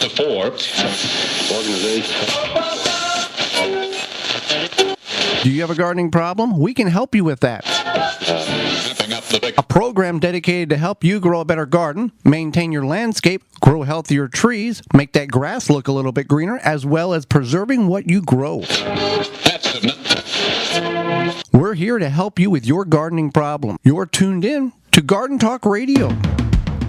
Chapter 4. Do you have a gardening problem? We can help you with that. A program dedicated to help you grow a better garden, maintain your landscape, grow healthier trees, make that grass look a little bit greener, as well as preserving what you grow. We're here to help you with your gardening problem. You're tuned in to Garden Talk Radio.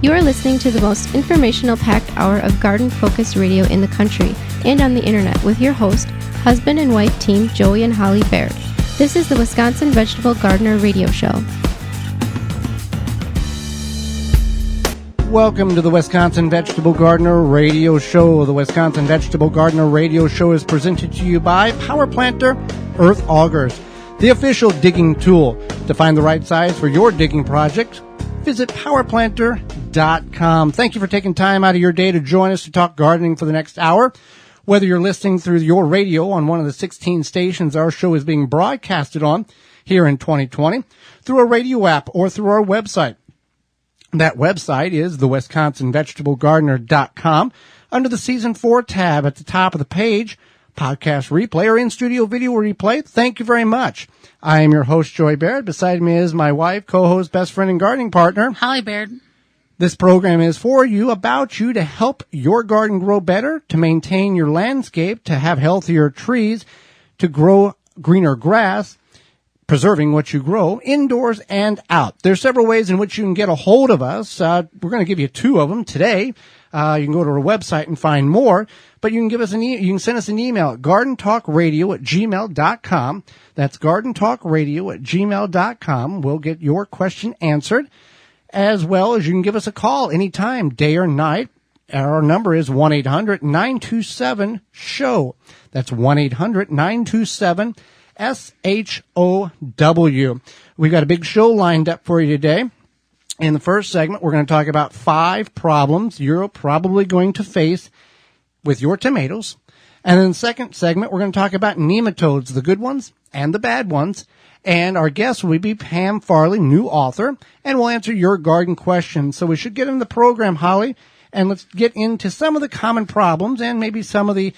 You are listening to the most informational-packed hour of garden-focused radio in the country and on the internet with your host, husband and wife team Joey and Holly Baird. This is the Wisconsin Vegetable Gardener Radio Show. Welcome to the Wisconsin Vegetable Gardener Radio Show. The Wisconsin Vegetable Gardener Radio Show is presented to you by Power Planter Earth Augers, the official digging tool. To find the right size for your digging project, visit powerplanter.com. Thank you for taking time out of your day to join us to talk gardening for the next hour. Whether you're listening through your radio on one of the 16 stations our show is being broadcasted on here in 2020, through a radio app, or through our website. That website is thewisconsinvegetablegardener.com. Under the Season 4 tab at the top of the page, podcast replay or in-studio video replay. Thank you very much. I am your host, Joy Baird. Beside me is my wife, co-host, best friend, and gardening partner, Holly Baird. This program is for you, about you, to help your garden grow better, to maintain your landscape, to have healthier trees, to grow greener grass, preserving what you grow indoors and out. There's several ways in which you can get a hold of us. We're going to give you two of them today. You can go to our website and find more, but you can give us you can send us an email at gardentalkradio@gmail.com. That's gardentalkradio@gmail.com. We'll get your question answered, as well as you can give us a call anytime, day or night. Our number is 1-800-927-SHOW. That's 1-800-927-SHOW. We've got a big show lined up for you today. In the first segment, we're going to talk about 5 problems you're probably going to face with your tomatoes. And in the second segment, we're going to talk about nematodes, the good ones and the bad ones. And our guest will be Pam Farley, new author, and we'll answer your garden questions. So we should get in the program, Holly, and let's get into some of the common problems and maybe some of the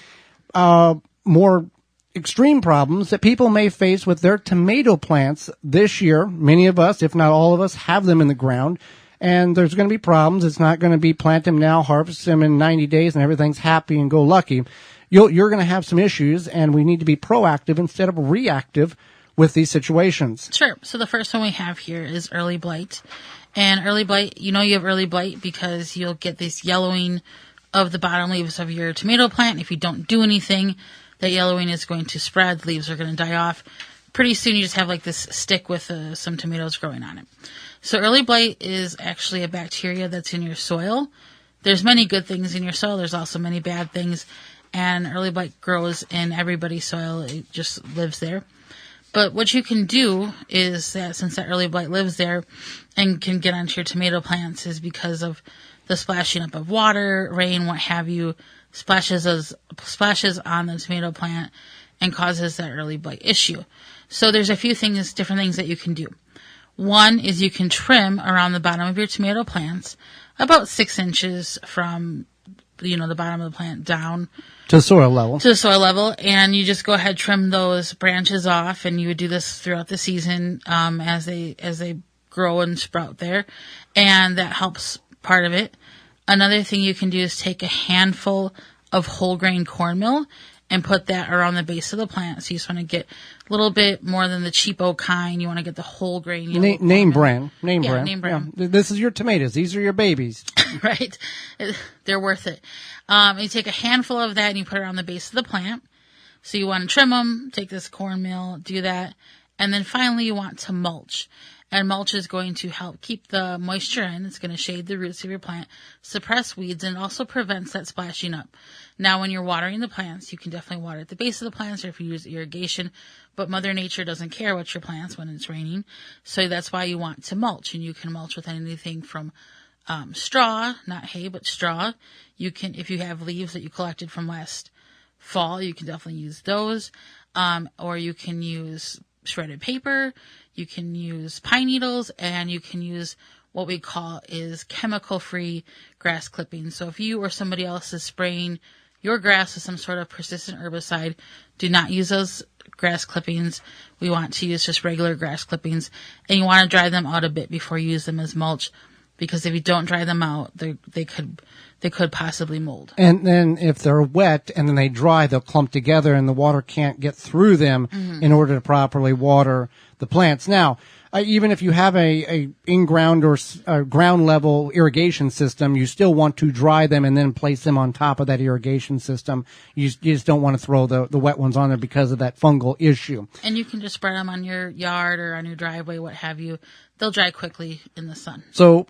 more extreme problems that people may face with their tomato plants this year. Many of us, if not all of us, have them in the ground, and there's going to be problems. It's not going to be plant them now, harvest them in 90 days, and everything's happy and go lucky. You're going to have some issues, and we need to be proactive instead of reactive with these situations. Sure. So the first one we have here is early blight. And early blight, you have early blight because you'll get this yellowing of the bottom leaves of your tomato plant. If you don't do anything, that yellowing is going to spread. The leaves are going to die off. Pretty soon you just have like this stick with some tomatoes growing on it. So early blight is actually a bacteria that's in your soil. There's many good things in your soil. There's also many bad things. And early blight grows in everybody's soil. It just lives there. But what you can do is that since that early blight lives there and can get onto your tomato plants, is because of the splashing up of water, rain, what have you, splashes on the tomato plant and causes that early blight issue. So there's a few things, different things that you can do. One is you can trim around the bottom of your tomato plants about 6 inches from the bottom of the plant down to soil level. And you just go ahead, trim those branches off, and you would do this throughout the season as they grow and sprout there, and that helps part of it. Another thing you can do is take a handful of whole grain cornmeal and put that around the base of the plant. So you just want to get a little bit more than the cheapo kind. You want to get the whole grain. Name brand. Yeah. This is your tomatoes. These are your babies. Right. They're worth it. You take a handful of that and you put it on the base of the plant. So you want to trim them, take this cornmeal, do that. And then finally you want to mulch. And mulch is going to help keep the moisture in. It's going to shade the roots of your plant, suppress weeds, and also prevents that splashing up. Now, when you're watering the plants, you can definitely water at the base of the plants or if you use irrigation, but Mother Nature doesn't care what your plants when it's raining. So that's why you want to mulch, and you can mulch with anything from straw, not hay, but straw. You can, if you have leaves that you collected from last fall, you can definitely use those, or you can use shredded paper. You can use pine needles, and you can use what we call is chemical-free grass clippings. So if you or somebody else is spraying your grass with some sort of persistent herbicide, do not use those grass clippings. We want to use just regular grass clippings, and you want to dry them out a bit before you use them as mulch, because if you don't dry them out, they could possibly mold. And then if they're wet and then they dry, they'll clump together and the water can't get through them in order to properly water the plants. Now, even if you have a in-ground or ground level irrigation system, you still want to dry them and then place them on top of that irrigation system. You just don't want to throw the wet ones on there because of that fungal issue. And you can just spread them on your yard or on your driveway, what have you. They'll dry quickly in the sun. So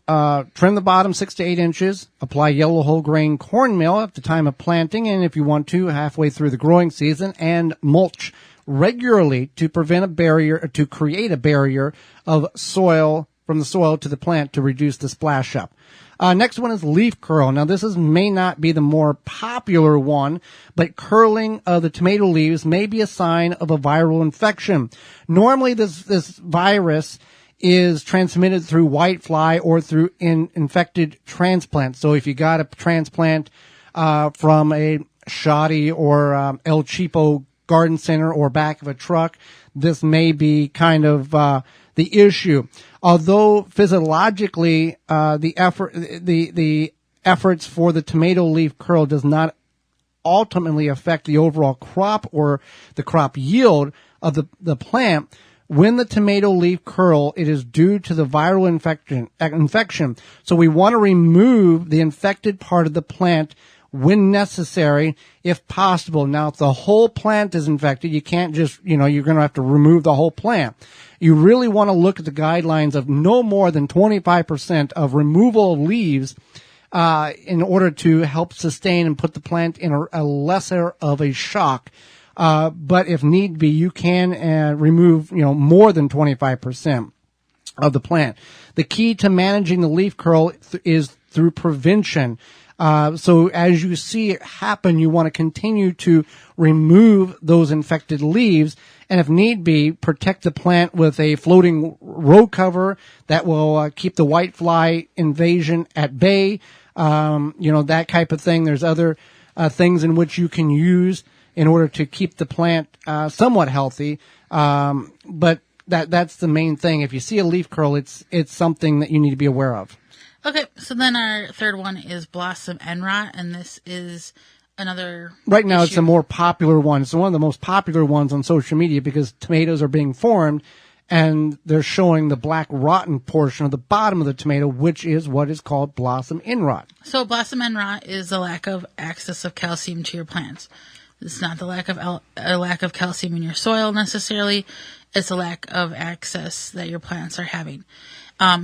trim the bottom 6 to 8 inches. Apply yellow whole grain cornmeal at the time of planting, and if you want to, halfway through the growing season, and mulch regularly to create a barrier of soil from the soil to the plant to reduce the splash up. Next one is leaf curl. Now this may not be the more popular one, but curling of the tomato leaves may be a sign of a viral infection. Normally this virus is transmitted through whitefly or through infected transplants. So if you got a transplant from a shoddy or El Cheapo garden center or back of a truck, this may be kind of the issue. Although physiologically the efforts for the tomato leaf curl does not ultimately affect the overall crop or the crop yield of the plant, when the tomato leaf curl, it is due to the viral infection. So we want to remove the infected part of the plant when necessary, if possible. Now, if the whole plant is infected, you can't just, you're going to have to remove the whole plant. You really want to look at the guidelines of no more than 25% of removal of leaves in order to help sustain and put the plant in a lesser of a shock. But if need be, you can remove, more than 25% of the plant. The key to managing the leaf curl is through prevention. So as you see it happen, you want to continue to remove those infected leaves, and if need be, protect the plant with a floating row cover that will keep the whitefly invasion at bay. That type of thing. There's other things in which you can use in order to keep the plant somewhat healthy. But that's the main thing. If you see a leaf curl, it's something that you need to be aware of. Okay, so then our third one is blossom end rot, and this is another right now issue. It's a more popular one. It's one of the most popular ones on social media because tomatoes are being formed and they're showing the black rotten portion of the bottom of the tomato, which is what is called blossom end rot. So blossom end rot is the lack of access of calcium to your plants. It's not the lack of calcium in your soil necessarily. It's a lack of access that your plants are having.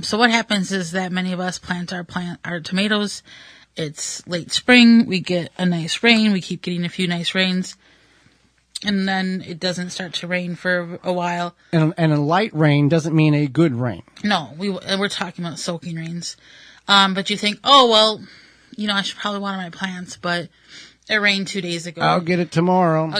So what happens is that many of us plant our tomatoes. It's late spring. We get a nice rain. We keep getting a few nice rains. And then it doesn't start to rain for a while. And a light rain doesn't mean a good rain. No, we're talking about soaking rains. But you think, oh, well, I should probably water my plants, but it rained 2 days ago. I'll get it tomorrow.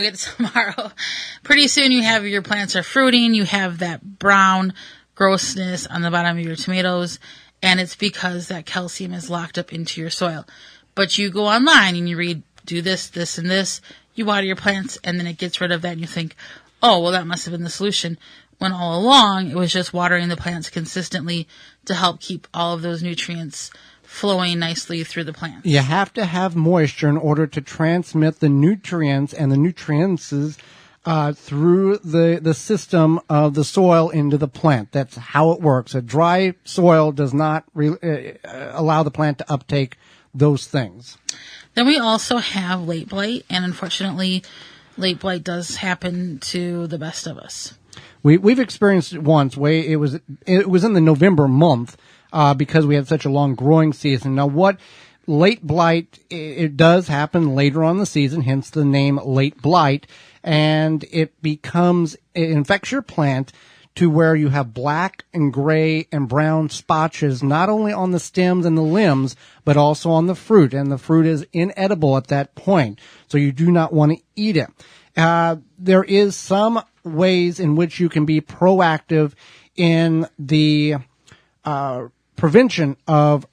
Pretty soon your plants are fruiting. You have that brown grossness on the bottom of your tomatoes, and it's because that calcium is locked up into your soil. But you go online and you read, do this, this, and this. You water your plants, and then it gets rid of that, and you think, oh, well, that must have been the solution. When all along, it was just watering the plants consistently to help keep all of those nutrients flowing nicely through the plant. You have to have moisture in order to transmit the nutrients and the nutrients through the system of the soil into the plant. That's how it works. A dry soil does not allow the plant to uptake those things. Then we also have late blight, and unfortunately, late blight does happen to the best of us. We've experienced it once. It was in the November month because we had such a long growing season. Now, what late blight? It does happen later on in the season, hence the name late blight. And it infects your plant to where you have black and gray and brown spotches, not only on the stems and the limbs, but also on the fruit. And the fruit is inedible at that point. So you do not want to eat it. There is some ways in which you can be proactive in the prevention of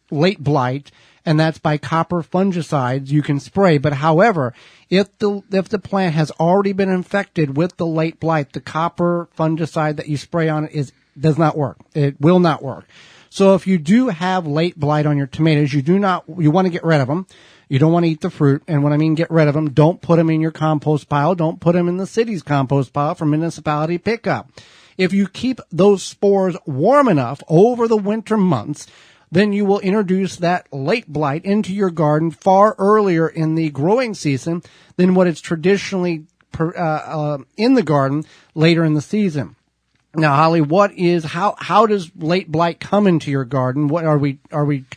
late blight, and that's by copper fungicides you can spray. But however, if the plant has already been infected with the late blight, the copper fungicide that you spray on it does not work. It will not work. So if you do have late blight on your tomatoes, you want to get rid of them. You don't want to eat the fruit. And when I mean get rid of them, don't put them in your compost pile. Don't put them in the city's compost pile for municipality pickup. If you keep those spores warm enough over the winter months, then you will introduce that late blight into your garden far earlier in the growing season than what it's traditionally in the garden later in the season. Now, Holly, how does late blight come into your garden? What are we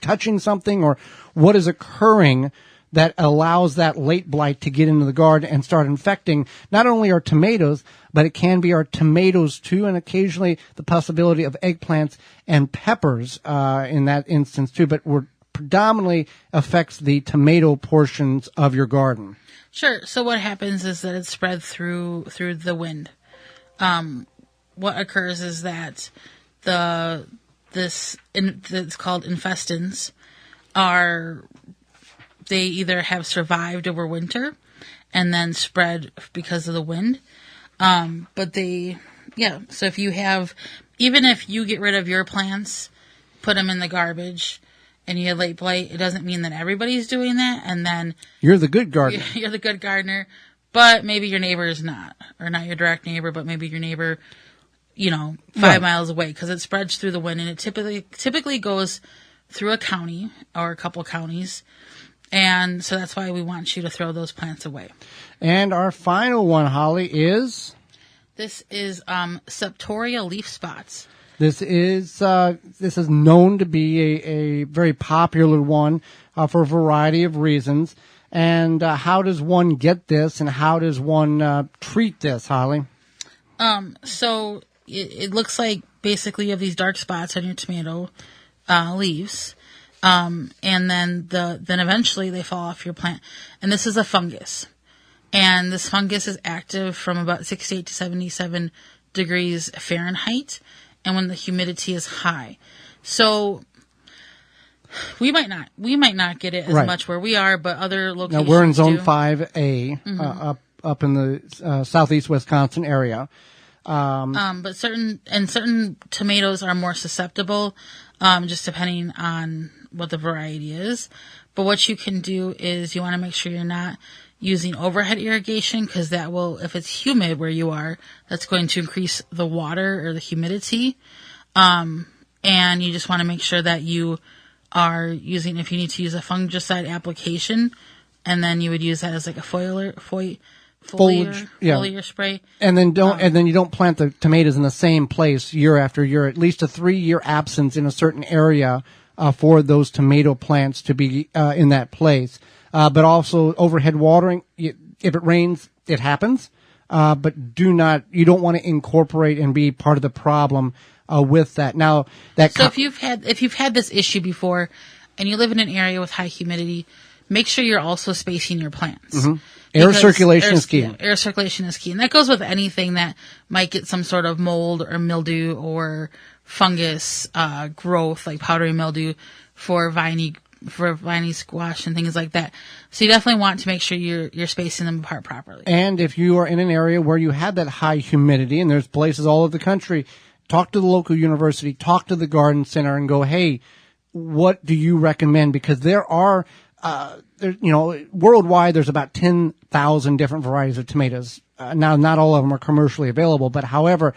touching something, or what is occurring that allows that late blight to get into the garden and start infecting not only our tomatoes, but it can be our tomatoes too, and occasionally the possibility of eggplants and peppers in that instance too, but predominantly affects the tomato portions of your garden. Sure. So what happens is that it's spread through the wind. What occurs is that that's called infestants they either have survived over winter and then spread because of the wind. So if you have, even if you get rid of your plants, put them in the garbage, and you have late blight, it doesn't mean that everybody's doing that. And then you're the good gardener. You're the good gardener, but maybe your neighbor is not, or not your direct neighbor, but maybe your neighbor, 5 miles away, because it spreads through the wind, and it typically goes through a county or a couple counties. And so that's why we want you to throw those plants away. And our final one, Holly, is? This is septoria leaf spots. This is known to be a very popular one for a variety of reasons. And how does one get this, and how does one treat this, Holly? So it looks like basically you have these dark spots on your tomato leaves. And then eventually they fall off your plant. And this is a fungus. And this fungus is active from about 68 to 77 degrees Fahrenheit, and when the humidity is high. So we might not get it as much where we are, but other locations. Now we're in Zone 5A, up in the southeast Wisconsin area. But certain tomatoes are more susceptible, just depending on what the variety is. But what you can do is you want to make sure you're not using overhead irrigation, because that will, if it's humid where you are, that's going to increase the water or the humidity. And you just want to make sure that you are using, if you need to use a fungicide application, and then you would use that as like a foliar spray. And then you don't plant the tomatoes in the same place year after year. At least a 3-year absence in a certain area for those tomato plants to be in that place. But also overhead watering. If it rains, it happens. But you don't want to incorporate and be part of the problem with that. Now if you've had this issue before, and you live in an area with high humidity, make sure you're also spacing your plants. Mm-hmm. Air circulation is key. Yeah, air circulation is key. And that goes with anything that might get some sort of mold or mildew or fungus growth, like powdery mildew for viney squash and things like that. So you definitely want to make sure you're spacing them apart properly. And if you are in an area where you have that high humidity, and there's places all over the country, talk to the local university, talk to the garden center, and go, hey, what do you recommend? Because there are worldwide, there's about 10,000 different varieties of tomatoes. Now, not all of them are commercially available, but however,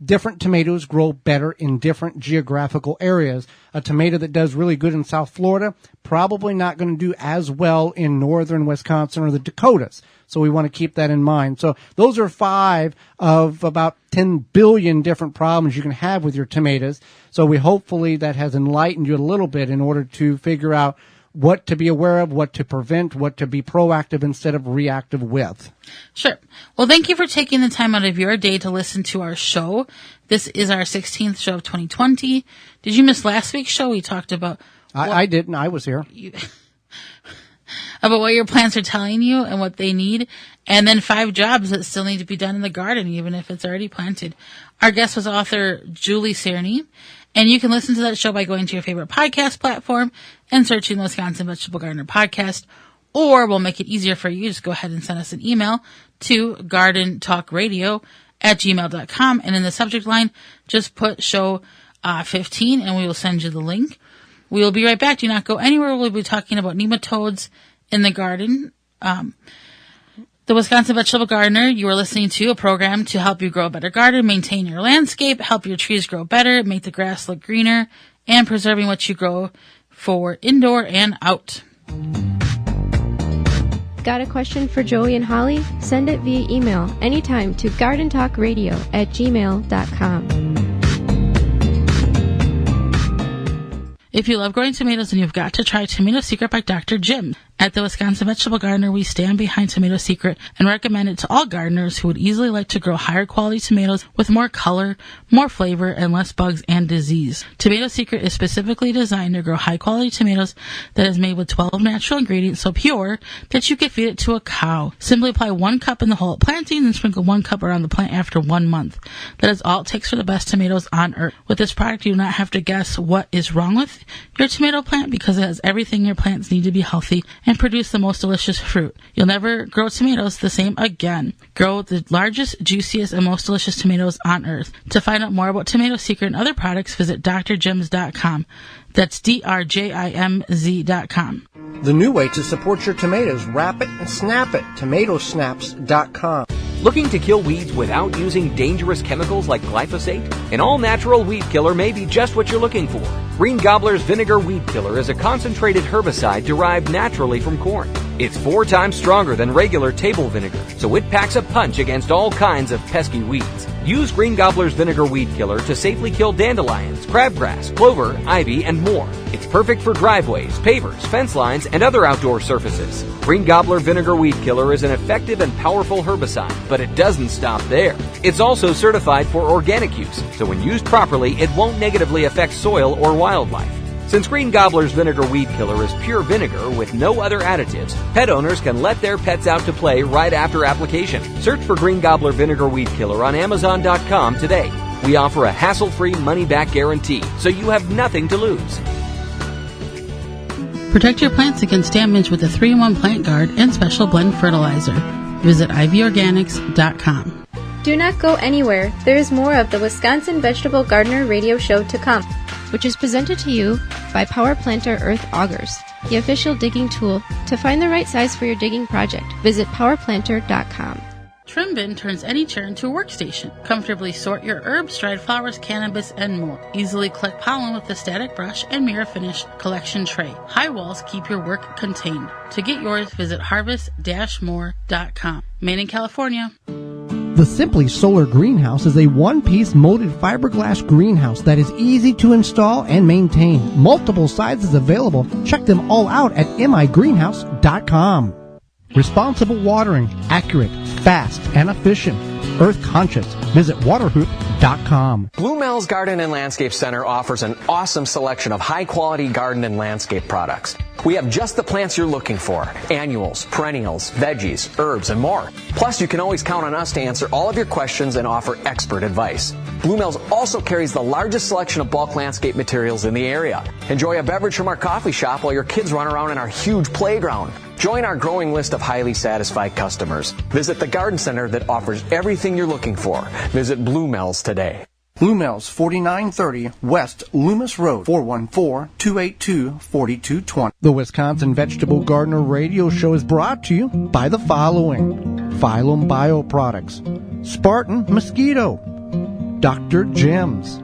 different tomatoes grow better in different geographical areas. A tomato that does really good in South Florida, probably not going to do as well in northern Wisconsin or the Dakotas. So we want to keep that in mind. So those are 5 of about 10 billion different problems you can have with your tomatoes. So hopefully that has enlightened you a little bit in order to figure out what to be aware of, what to prevent, what to be proactive instead of reactive with. Sure. Well, thank you for taking the time out of your day to listen to our show. This is our 16th show of 2020. Did you miss last week's show? We talked about... I didn't. I was here. About what your plants are telling you and what they need, and then 5 jobs that still need to be done in the garden, even if it's already planted. Our guest was author Julie Cerny, And you can listen to that show by going to your favorite podcast platform and searching the Wisconsin Vegetable Gardener Podcast. Or we'll make it easier for you. Just go ahead and send us an email to gardentalkradio@gmail.com. And in the subject line, just put show 15 and we will send you the link. We will be right back. Do not go anywhere. We'll be talking about nematodes in the garden. The Wisconsin Vegetable Gardener, you are listening to a program to help you grow a better garden, maintain your landscape, help your trees grow better, make the grass look greener, and preserving what you grow for indoor and out. Got a question for Joey and Holly? Send it via email anytime to gardentalkradio@gmail.com. If you love growing tomatoes, then you've got to try Tomato Secret by Dr. Jim. At the Wisconsin Vegetable Gardener, we stand behind Tomato Secret and recommend it to all gardeners who would easily like to grow higher quality tomatoes with more color, more flavor, and less bugs and disease. Tomato Secret is specifically designed to grow high quality tomatoes that is made with 12 natural ingredients so pure that you can feed it to a cow. Simply apply 1 cup in the hole at planting and sprinkle 1 cup around the plant after 1 month. That is all it takes for the best tomatoes on earth. With this product, you do not have to guess what is wrong with your tomato plant because it has everything your plants need to be healthy and produce the most delicious fruit. You'll never grow tomatoes the same again. Grow the largest, juiciest, and most delicious tomatoes on earth. To find out more about Tomato Secret and other products, visit drjims.com. That's drjimz.com. The new way to support your tomatoes, wrap it and snap it. Tomatosnaps.com. Looking to kill weeds without using dangerous chemicals like glyphosate? An all-natural weed killer may be just what you're looking for. Green Gobbler's Vinegar Weed Killer is a concentrated herbicide derived naturally from corn. It's 4 times stronger than regular table vinegar, so it packs a punch against all kinds of pesky weeds. Use Green Gobbler's Vinegar Weed Killer to safely kill dandelions, crabgrass, clover, ivy, and more. It's perfect for driveways, pavers, fence lines, and other outdoor surfaces. Green Gobbler Vinegar Weed Killer is an effective and powerful herbicide, but it doesn't stop there. It's also certified for organic use, so when used properly, it won't negatively affect soil or wildlife. Since Green Gobbler's Vinegar Weed Killer is pure vinegar with no other additives, pet owners can let their pets out to play right after application. Search for Green Gobbler Vinegar Weed Killer on Amazon.com today. We offer a hassle-free money-back guarantee, so you have nothing to lose. Protect your plants against damage with a 3-in-1 plant guard and special blend fertilizer. Visit ivorganics.com. Do not go anywhere. There is more of the Wisconsin Vegetable Gardener radio show to come, which is presented to you by Power Planter Earth Augers, the official digging tool. To find the right size for your digging project, visit powerplanter.com. Trim Bin turns any chair into a workstation. Comfortably sort your herbs, dried flowers, cannabis, and more. Easily collect pollen with the static brush and mirror finish collection tray. High walls keep your work contained. To get yours, visit harvest-more.com. Made in California. The Simply Solar Greenhouse is a one-piece molded fiberglass greenhouse that is easy to install and maintain. Multiple sizes available. Check them all out at migreenhouse.com. Responsible watering, accurate, fast, and efficient. Earth conscious. Visit waterhoop.com. Bluemel's Garden and Landscape Center offers an awesome selection of high-quality garden and landscape products. We have just the plants you're looking for: annuals, perennials, veggies, herbs, and more. Plus, you can always count on us to answer all of your questions and offer expert advice. Bluemel's also carries the largest selection of bulk landscape materials in the area. Enjoy a beverage from our coffee shop while your kids run around in our huge playground. Join our growing list of highly satisfied customers. Visit the garden center that offers everything you're looking for. Visit Bluemel's today. Bluemel's 4930 West Loomis Road, 414-282-4220. The Wisconsin Vegetable Gardener radio show is brought to you by the following: Phylum Bioproducts, Spartan Mosquito, Dr. Jim's,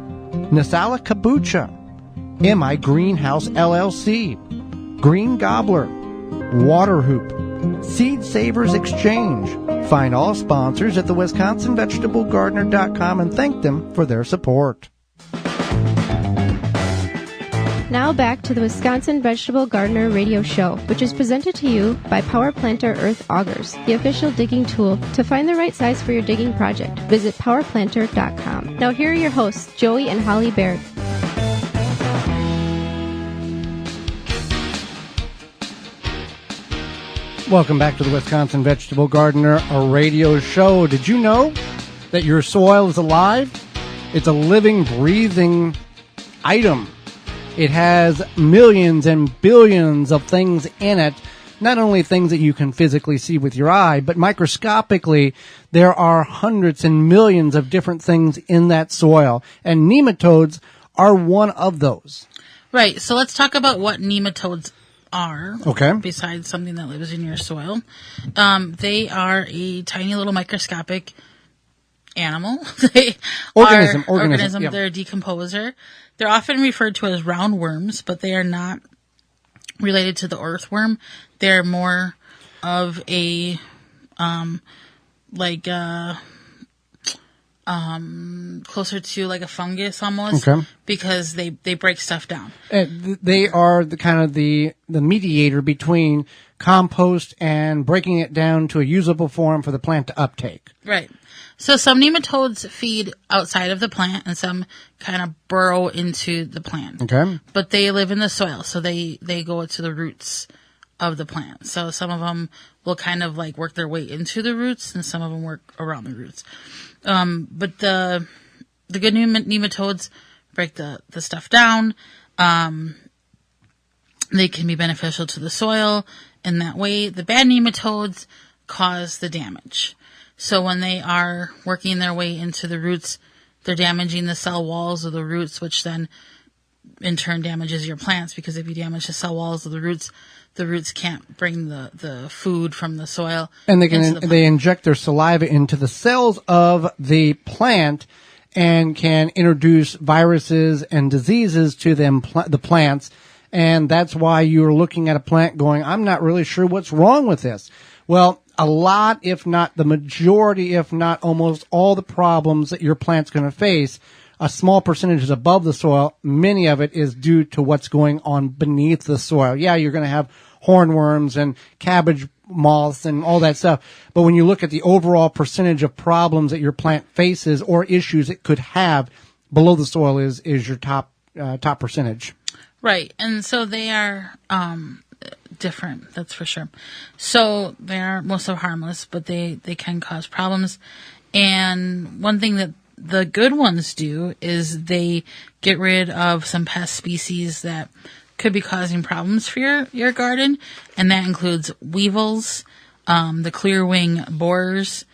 Nasala Kabucha, MI Greenhouse LLC, Green Gobbler, Waterhoop, Seed Savers Exchange. Find all sponsors at the WisconsinVegetableGardener.com and thank them for their support. Now back to the Wisconsin Vegetable Gardener radio show, which is presented to you by Power Planter Earth Augers, the official digging tool. To find the right size for your digging project, visit powerplanter.com. Now here are your hosts, Joey and Holly Baird. Welcome back to the Wisconsin Vegetable Gardener, a radio show. Did you know that your soil is alive? It's a living, breathing item. It has millions and billions of things in it. Not only things that you can physically see with your eye, but microscopically, there are hundreds and millions of different things in that soil. And nematodes are one of those. Right. So let's talk about what nematodes are. Okay. Besides something that lives in your soil. They are a tiny little microscopic animal. They Organism. Yeah. They're a decomposer. They're often referred to as roundworms, but they are not related to the earthworm. They're more of a closer to like a fungus almost, okay, because they break stuff down. They are the kind of the mediator between compost and breaking it down to a usable form for the plant to uptake. Right. So some nematodes feed outside of the plant and some kind of burrow into the plant. Okay. But they live in the soil, so they go to the roots of the plant. So some of them will kind of like work their way into the roots and some of them work around the roots. But the good nematodes break the stuff down. They can be beneficial to the soil in that way. The bad nematodes cause the damage. So when they are working their way into the roots, they're damaging the cell walls of the roots, which then in turn damages your plants, because if you damage the cell walls of the roots can't bring the food from the soil. And they inject their saliva into the cells of the plant and can introduce viruses and diseases to the plants. And that's why you're looking at a plant going, I'm not really sure what's wrong with this. Well, a lot, if not the majority, if not almost all the problems that your plant's going to face, a small percentage is above the soil. Many of it is due to what's going on beneath the soil. Yeah, you're going to have hornworms and cabbage moths and all that stuff. But when you look at the overall percentage of problems that your plant faces or issues it could have, below the soil is your top percentage. Right. And so they are different, that's for sure. So they are mostly harmless, but they can cause problems. And one thing that the good ones do is they get rid of some pest species that could be causing problems for your garden, and that includes weevils, the clearwing borers,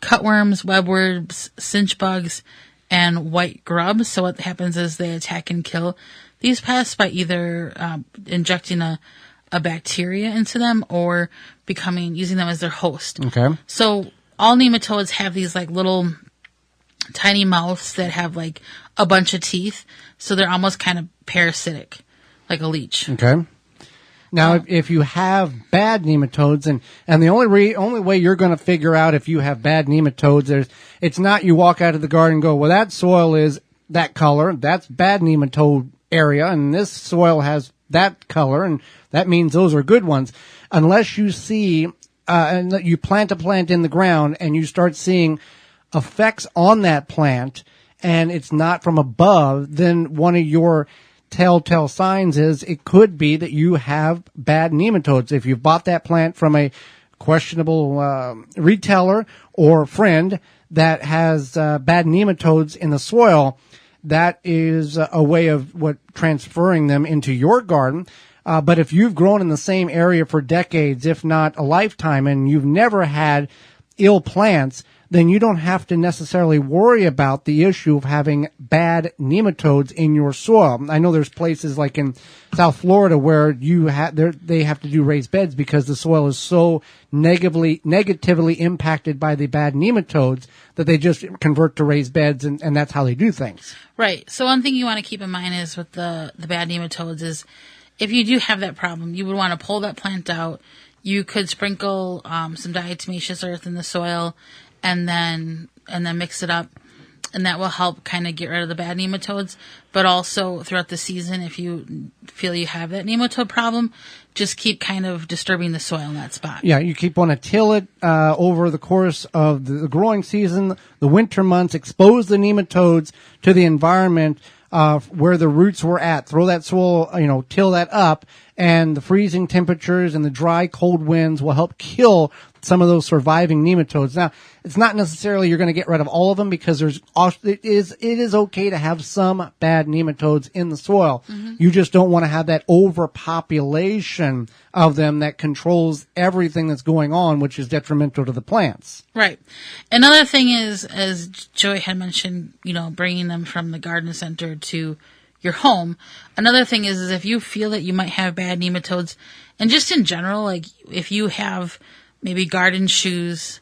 cutworms, webworms, cinch bugs, and white grubs. So what happens is they attack and kill these pests by either injecting a bacteria into them or using them as their host. Okay. So all nematodes have these like little tiny mouths that have like a bunch of teeth, so they're almost kind of parasitic, like a leech. Okay. Now, if you have bad nematodes, and the only way you're going to figure out if you have bad nematodes, it's not you walk out of the garden and go, well, that soil is that color, that's bad nematode area, and this soil has that color, and that means those are good ones. Unless you see, and you plant a plant in the ground and you start seeing effects on that plant, and it's not from above, then one of your telltale signs is it could be that you have bad nematodes. If you've bought that plant from a questionable retailer or friend that has bad nematodes in the soil, that is a way of transferring them into your garden. But if you've grown in the same area for decades, if not a lifetime, and you've never had ill plants, then you don't have to necessarily worry about the issue of having bad nematodes in your soil. I know there's places like in South Florida where they have to do raised beds because the soil is so negatively impacted by the bad nematodes that they just convert to raised beds, and that's how they do things. Right. So one thing you want to keep in mind is with the bad nematodes is if you do have that problem, you would want to pull that plant out. You could sprinkle some diatomaceous earth in the soil and then mix it up, and that will help kind of get rid of the bad nematodes. But also throughout the season, if you feel you have that nematode problem, just keep kind of disturbing the soil in that spot. Yeah, you keep want to till it over the course of the growing season, the winter months, expose the nematodes to the environment where the roots were at. Throw that soil, till that up, and the freezing temperatures and the dry, cold winds will help kill some of those surviving nematodes. Now, it's not necessarily you're going to get rid of all of them, because it is okay to have some bad nematodes in the soil. You just don't want to have that overpopulation of them that controls everything that's going on, which is detrimental to the plants. Right. Another thing is, as Joey had mentioned, bringing them from the garden center to your home. Another thing is if you feel that you might have bad nematodes, and just in general, like if you have maybe garden shoes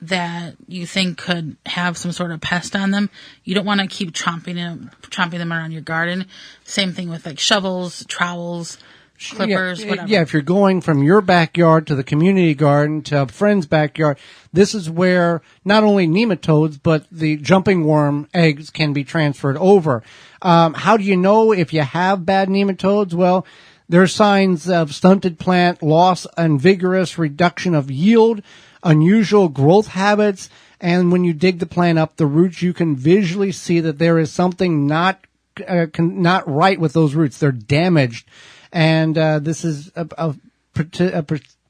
that you think could have some sort of pest on them, you don't want to keep chomping them around your garden. Same thing with like shovels, trowels, clippers, whatever. Yeah, if you're going from your backyard to the community garden to a friend's backyard, this is where not only nematodes, but the jumping worm eggs can be transferred over. How do you know if you have bad nematodes? Well, there are signs of stunted plant loss and vigorous reduction of yield, unusual growth habits, and when you dig the plant up, the roots, you can visually see that there is something not right with those roots. They're damaged. And this is a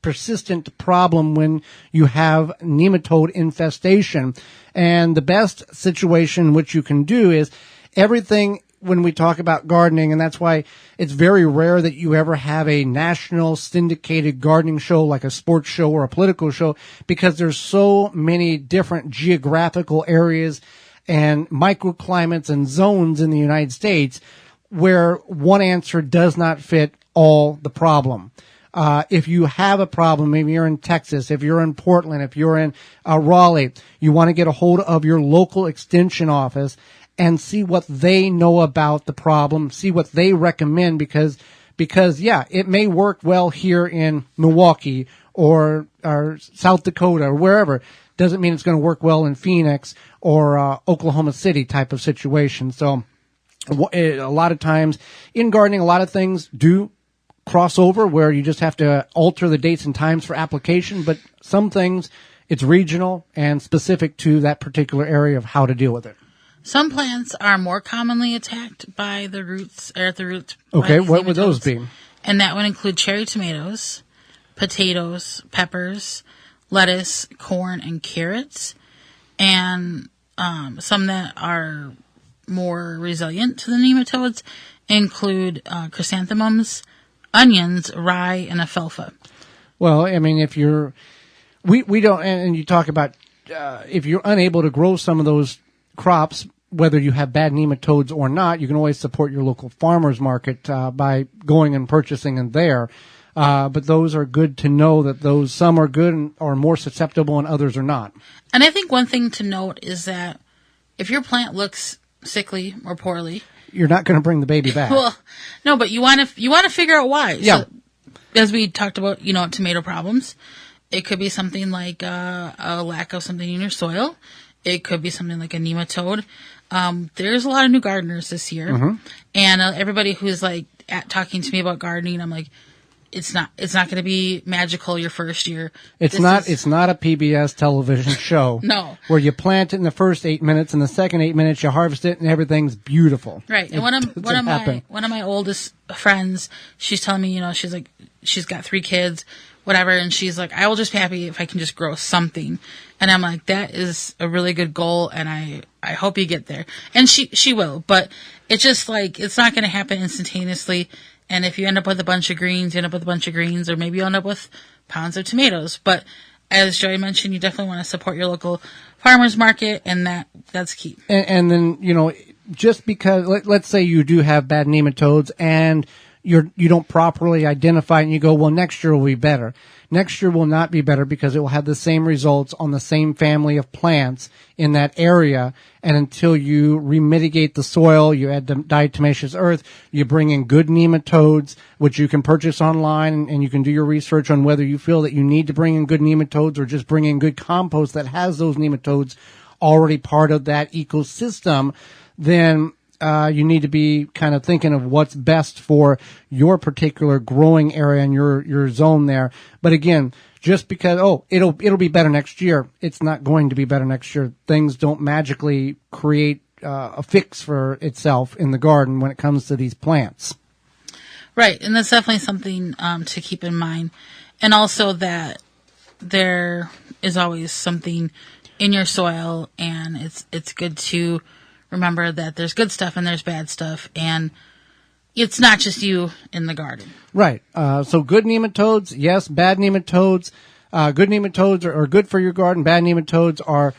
persistent problem when you have nematode infestation. And the best situation which you can do is everything when we talk about gardening, and that's why it's very rare that you ever have a national syndicated gardening show like a sports show or a political show, because there's so many different geographical areas and microclimates and zones in the United States where one answer does not fit all the problem. If you have a problem, maybe you're in Texas, if you're in Portland, if you're in Raleigh, you want to get a hold of your local extension office and see what they know about the problem, see what they recommend, because yeah, it may work well here in Milwaukee or South Dakota or wherever. Doesn't mean it's going to work well in Phoenix or Oklahoma City type of situation. So a lot of times in gardening, a lot of things do cross over where you just have to alter the dates and times for application, but some things it's regional and specific to that particular area of how to deal with it. Some plants are more commonly attacked by the roots, or at the roots. Okay, what would those be? And that would include cherry tomatoes, potatoes, peppers, lettuce, corn, and carrots. And some that are more resilient to the nematodes include chrysanthemums, onions, rye, and alfalfa. Well, I mean, if we don't, and you talk about if you're unable to grow some of those crops, whether you have bad nematodes or not, you can always support your local farmers market by going and purchasing them there. But those are good to know that those some are good and are more susceptible and others are not. And I think one thing to note is that if your plant looks sickly or poorly, you're not going to bring the baby back. Well, no, but you want to figure out why. Yeah. So, as we talked about, tomato problems, it could be something like a lack of something in your soil. It could be something like a nematode. There's a lot of new gardeners this year, and everybody who's like talking to me about gardening, I'm like, it's not going to be magical your first year. It's not a PBS television show. No. Where you plant it in the first 8 minutes and the second 8 minutes you harvest it and everything's beautiful. Right. And one of my oldest friends, she's telling me, she's like, she's got 3 kids, whatever, and she's like, I will just be happy if I can just grow something. And I'm like, that is a really good goal, and I hope you get there. And she will, but it's just like, it's not going to happen instantaneously. And if you end up with a bunch of greens, or maybe you end up with pounds of tomatoes. But as Joey mentioned, you definitely want to support your local farmers market, and that's key. And then, just because, let's say you do have bad nematodes and you don't properly identify and you go, well, next year will be better. Next year will not be better because it will have the same results on the same family of plants in that area. And until you remitigate the soil, you add diatomaceous earth, you bring in good nematodes, which you can purchase online, and you can do your research on whether you feel that you need to bring in good nematodes or just bring in good compost that has those nematodes already part of that ecosystem, then you need to be kind of thinking of what's best for your particular growing area and your zone there. But again, just because, it'll be better next year, it's not going to be better next year. Things don't magically create a fix for itself in the garden when it comes to these plants. Right, and that's definitely something to keep in mind. And also that there is always something in your soil, and it's good to remember that there's good stuff and there's bad stuff, and it's not just you in the garden. Right. So good nematodes, yes. Bad nematodes. Good nematodes are good for your garden. Bad nematodes are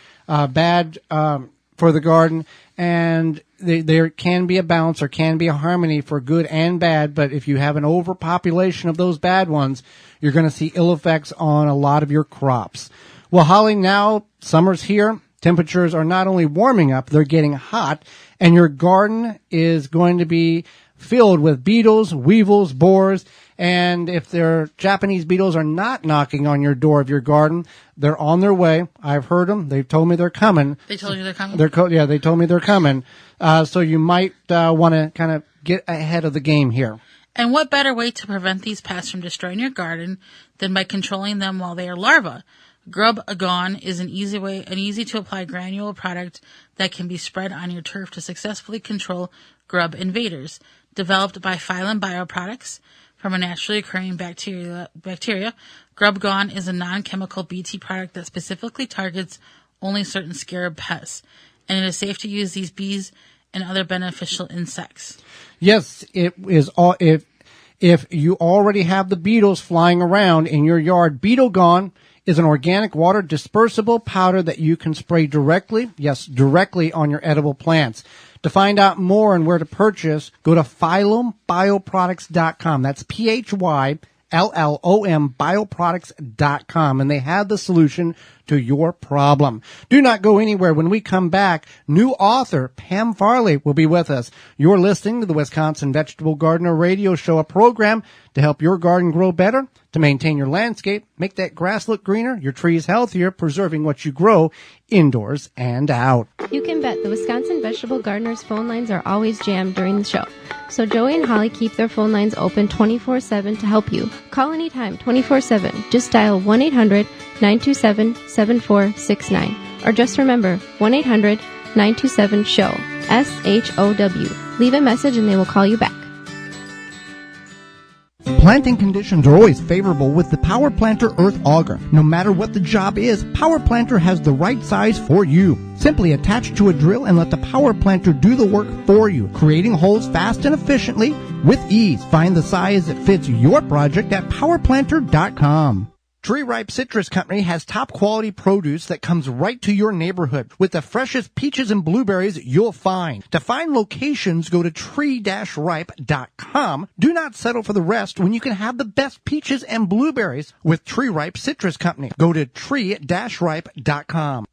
bad for the garden. And there can be a balance or can be a harmony for good and bad. But if you have an overpopulation of those bad ones, you're going to see ill effects on a lot of your crops. Well, Holly, now summer's here. Temperatures are not only warming up, they're getting hot. And your garden is going to be filled with beetles, weevils, borers. And if their Japanese beetles are not knocking on your door of your garden, they're on their way. I've heard them. They've told me they're coming. They told you they're coming? Yeah, they told me they're coming. So you might want to kind of get ahead of the game here. And what better way to prevent these pests from destroying your garden than by controlling them while they are larvae? Grub-Gone is an easy to apply granule product that can be spread on your turf to successfully control grub invaders. Developed by Phylum Bioproducts from a naturally occurring bacteria, Grub-Gone is a non-chemical BT product that specifically targets only certain scarab pests, and it is safe to use these bees and other beneficial insects. Yes, it is. If you already have the beetles flying around in your yard, Beetle Gone is an organic water dispersible powder that you can spray directly on your edible plants. To find out more and where to purchase, go to PhylumBioproducts.com. That's PhylLLOM bioproducts.com, and they have the solution to your problem. Do not go anywhere. When we come back, new author Pam Farley will be with us. You're listening to the Wisconsin Vegetable Gardener Radio Show, a program to help your garden grow better, to maintain your landscape, make that grass look greener, your trees healthier, preserving what you grow indoors and out. You can bet the Wisconsin Vegetable Gardeners phone lines are always jammed during the show. So Joey and Holly keep their phone lines open 24/7 to help you. Call anytime, 24/7. Just dial 1-800-927-7469. Or just remember, 1-800-927-SHOW. SHOW. Leave a message and they will call you back. Planting conditions are always favorable with the Power Planter Earth Auger. No matter what the job is, Power Planter has the right size for you. Simply attach to a drill and let the Power Planter do the work for you, creating holes fast and efficiently with ease. Find the size that fits your project at powerplanter.com. Tree Ripe Citrus Company has top quality produce that comes right to your neighborhood with the freshest peaches and blueberries you'll find. To find locations, go to tree-ripe.com. Do not settle for the rest when you can have the best peaches and blueberries with Tree Ripe Citrus Company. Go to tree-ripe.com.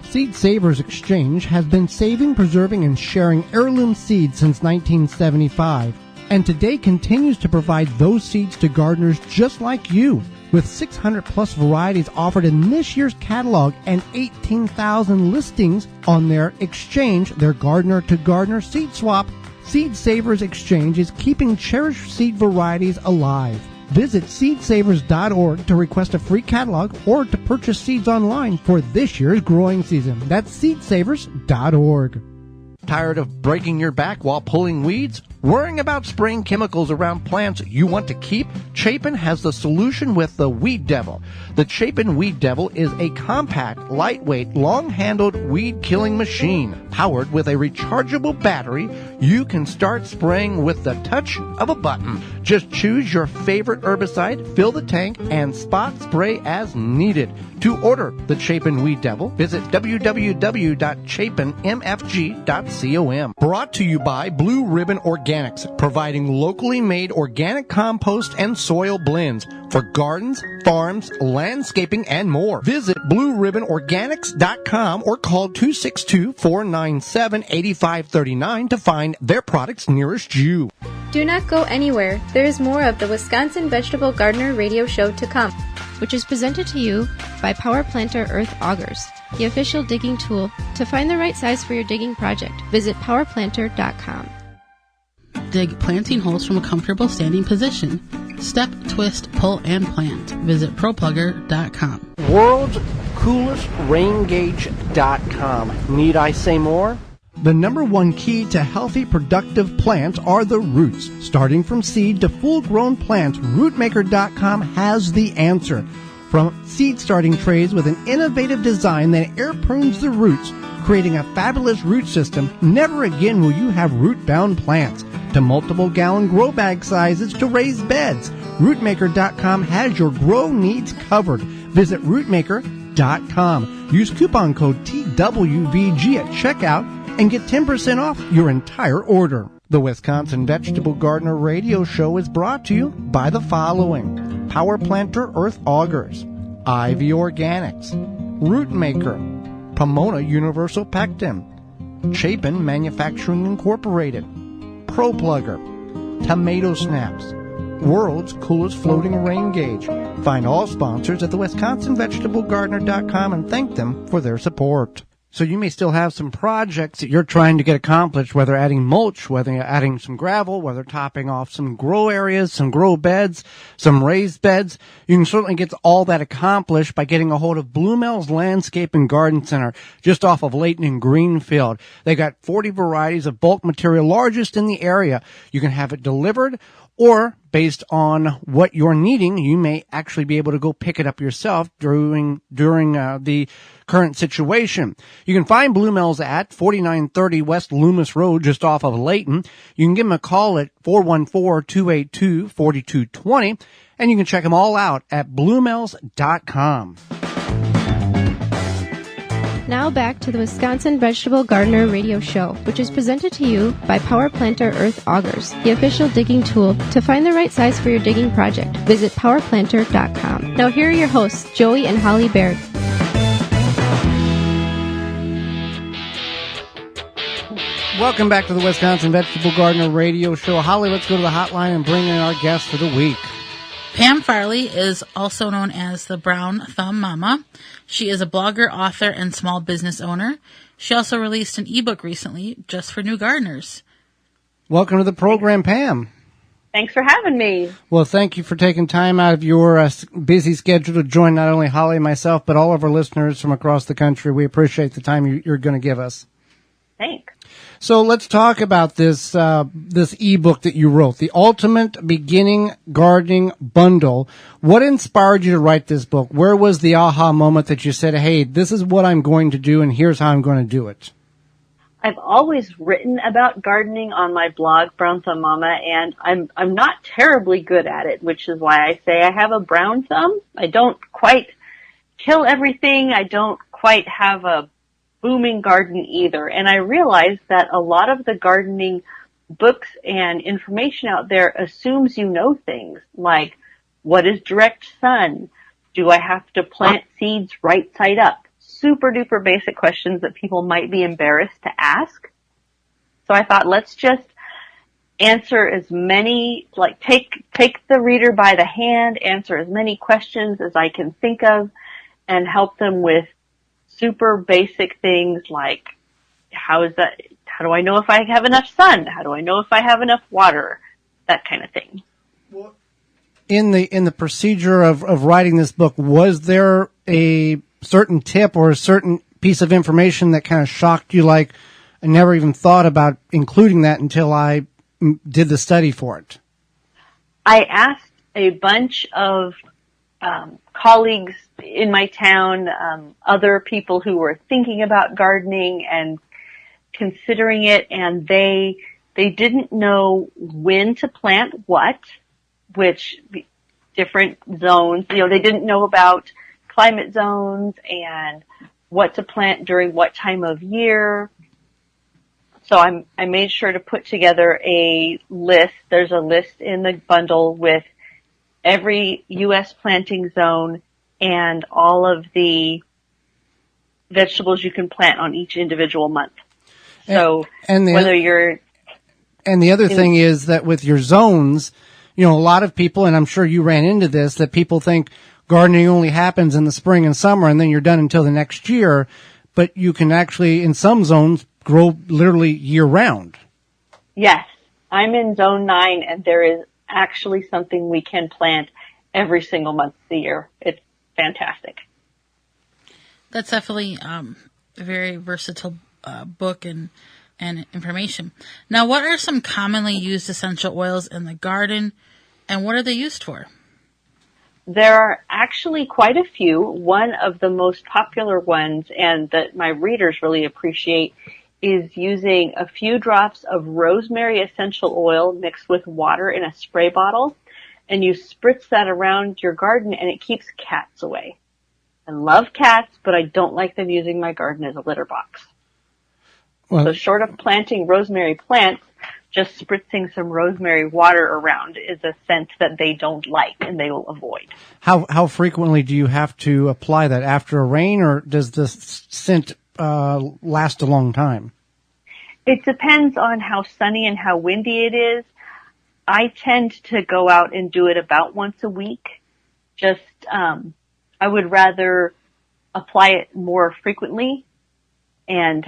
Seed Savers Exchange has been saving, preserving, and sharing heirloom seeds since 1975, and today continues to provide those seeds to gardeners just like you. With 600-plus varieties offered in this year's catalog and 18,000 listings on their exchange, their gardener-to-gardener seed swap, Seed Savers Exchange is keeping cherished seed varieties alive. Visit seedsavers.org to request a free catalog or to purchase seeds online for this year's growing season. That's seedsavers.org. Tired of breaking your back while pulling weeds? Worrying about spraying chemicals around plants you want to keep? CHAPIN has the solution with the Weed Devil. The CHAPIN Weed Devil is a compact, lightweight, long-handled weed-killing machine. Powered with a rechargeable battery, you can start spraying with the touch of a button. Just choose your favorite herbicide, fill the tank, and spot spray as needed. To order the CHAPIN Weed Devil, visit www.chapinmfg.com. Brought to you by Blue Ribbon Organics, providing locally made organic compost and soil blends for gardens, farms, landscaping, and more. Visit blueribbonorganics.com or call 262-497-8539 to find their products nearest you. Do not go anywhere. There is more of the Wisconsin Vegetable Gardener Radio Show to come, which is presented to you by Power Planter Earth Augers, the official digging tool. To find the right size for your digging project, visit powerplanter.com. Dig planting holes from a comfortable standing position. Step, twist, pull, and plant. Visit ProPlugger.com. World's coolest rain gauge.com. Need I say more? The number one key to healthy, productive plants are the roots. Starting from seed to full-grown plants, rootmaker.com has the answer. From seed starting trays with an innovative design that air prunes the roots, creating a fabulous root system, never again will you have root-bound plants. To multiple gallon grow bag sizes to raised beds, rootmaker.com has your grow needs covered. Visit rootmaker.com. Use coupon code TWVG at checkout and get 10% off your entire order. The Wisconsin Vegetable Gardener Radio Show is brought to you by the following: Power Planter Earth Augers, Ivy Organics, Rootmaker, Pomona Universal Pectin, CHAPIN Manufacturing Incorporated, Pro Plugger, Tomato Snaps, World's Coolest Floating Rain Gauge. Find all sponsors at the WisconsinVegetableGardener.com and thank them for their support. So you may still have some projects that you're trying to get accomplished, whether adding mulch, whether adding some gravel, whether topping off some grow areas, some grow beds, some raised beds. You can certainly get all that accomplished by getting a hold of Bluemel's Landscape and Garden Center just off of Layton and Greenfield. They got 40 varieties of bulk material, largest in the area. You can have it delivered, or based on what you're needing, you may actually be able to go pick it up yourself during the current situation. You can find Bluemel's at 4930 West Loomis Road, just off of Layton. You can give them a call at 414-282-4220, and you can check them all out at bluemels.com. Now back to the Wisconsin Vegetable Gardener Radio Show, which is presented to you by Power Planter Earth Augers, the official digging tool. To find the right size for your digging project, visit powerplanter.com. Now here are your hosts, Joey and Holly Baird. Welcome back to the Wisconsin Vegetable Gardener Radio Show. Holly, let's go to the hotline and bring in our guest for the week. Pam Farley is also known as the Brown Thumb Mama. She is a blogger, author, and small business owner. She also released an ebook recently just for new gardeners. Welcome to the program, Pam. Thanks for having me. Well, thank you for taking time out of your busy schedule to join not only Holly and myself, but all of our listeners from across the country. We appreciate the time you're going to give us. Thanks. So let's talk about this ebook that you wrote, The Ultimate Beginning Gardening Bundle. What inspired you to write this book? Where was the aha moment that you said, hey, this is what I'm going to do and here's how I'm going to do it? I've always written about gardening on my blog, Brown Thumb Mama, and I'm not terribly good at it, which is why I say I have a brown thumb. I don't quite kill everything. I don't quite have a booming garden either. And I realized that a lot of the gardening books and information out there assumes you know things like, what is direct sun? Do I have to plant seeds right side up? Super duper basic questions that people might be embarrassed to ask. So I thought, let's just answer as many, like take the reader by the hand, answer as many questions as I can think of, and help them with super basic things like, how do I know if I have enough sun? How do I know if I have enough water? That kind of thing. In the procedure of writing this book, was there a certain tip or a certain piece of information that kind of shocked you, like, I never even thought about including that until I did the study for it? I asked a bunch of colleagues in my town, other people who were thinking about gardening and considering it, and they didn't know when to plant what, which different zones, they didn't know about climate zones and what to plant during what time of year. So I made sure to put together a list. There's a list in the bundle with every U.S. planting zone and all of the vegetables you can plant on each individual month. So whether you're... And the other thing is that with your zones, a lot of people, and I'm sure you ran into this, that people think gardening only happens in the spring and summer and then you're done until the next year. But you can actually, in some zones, grow literally year round. Yes. I'm in zone 9 and there is actually something we can plant every single month of the year. It's fantastic. That's definitely a very versatile book, and and information. Now, what are some commonly used essential oils in the garden, and what are they used for? There are actually quite a few. One of the most popular ones, and that my readers really appreciate, is using a few drops of rosemary essential oil mixed with water in a spray bottle, and you spritz that around your garden, and it keeps cats away. I love cats, but I don't like them using my garden as a litter box. Well, So short of planting rosemary plants, just spritzing some rosemary water around is a scent that they don't like and they will avoid. how frequently do you have to apply that? After a rain, or does the scent last a long time? It depends on how sunny and how windy it is. I tend to go out and do it about once a week. Just, I would rather apply it more frequently and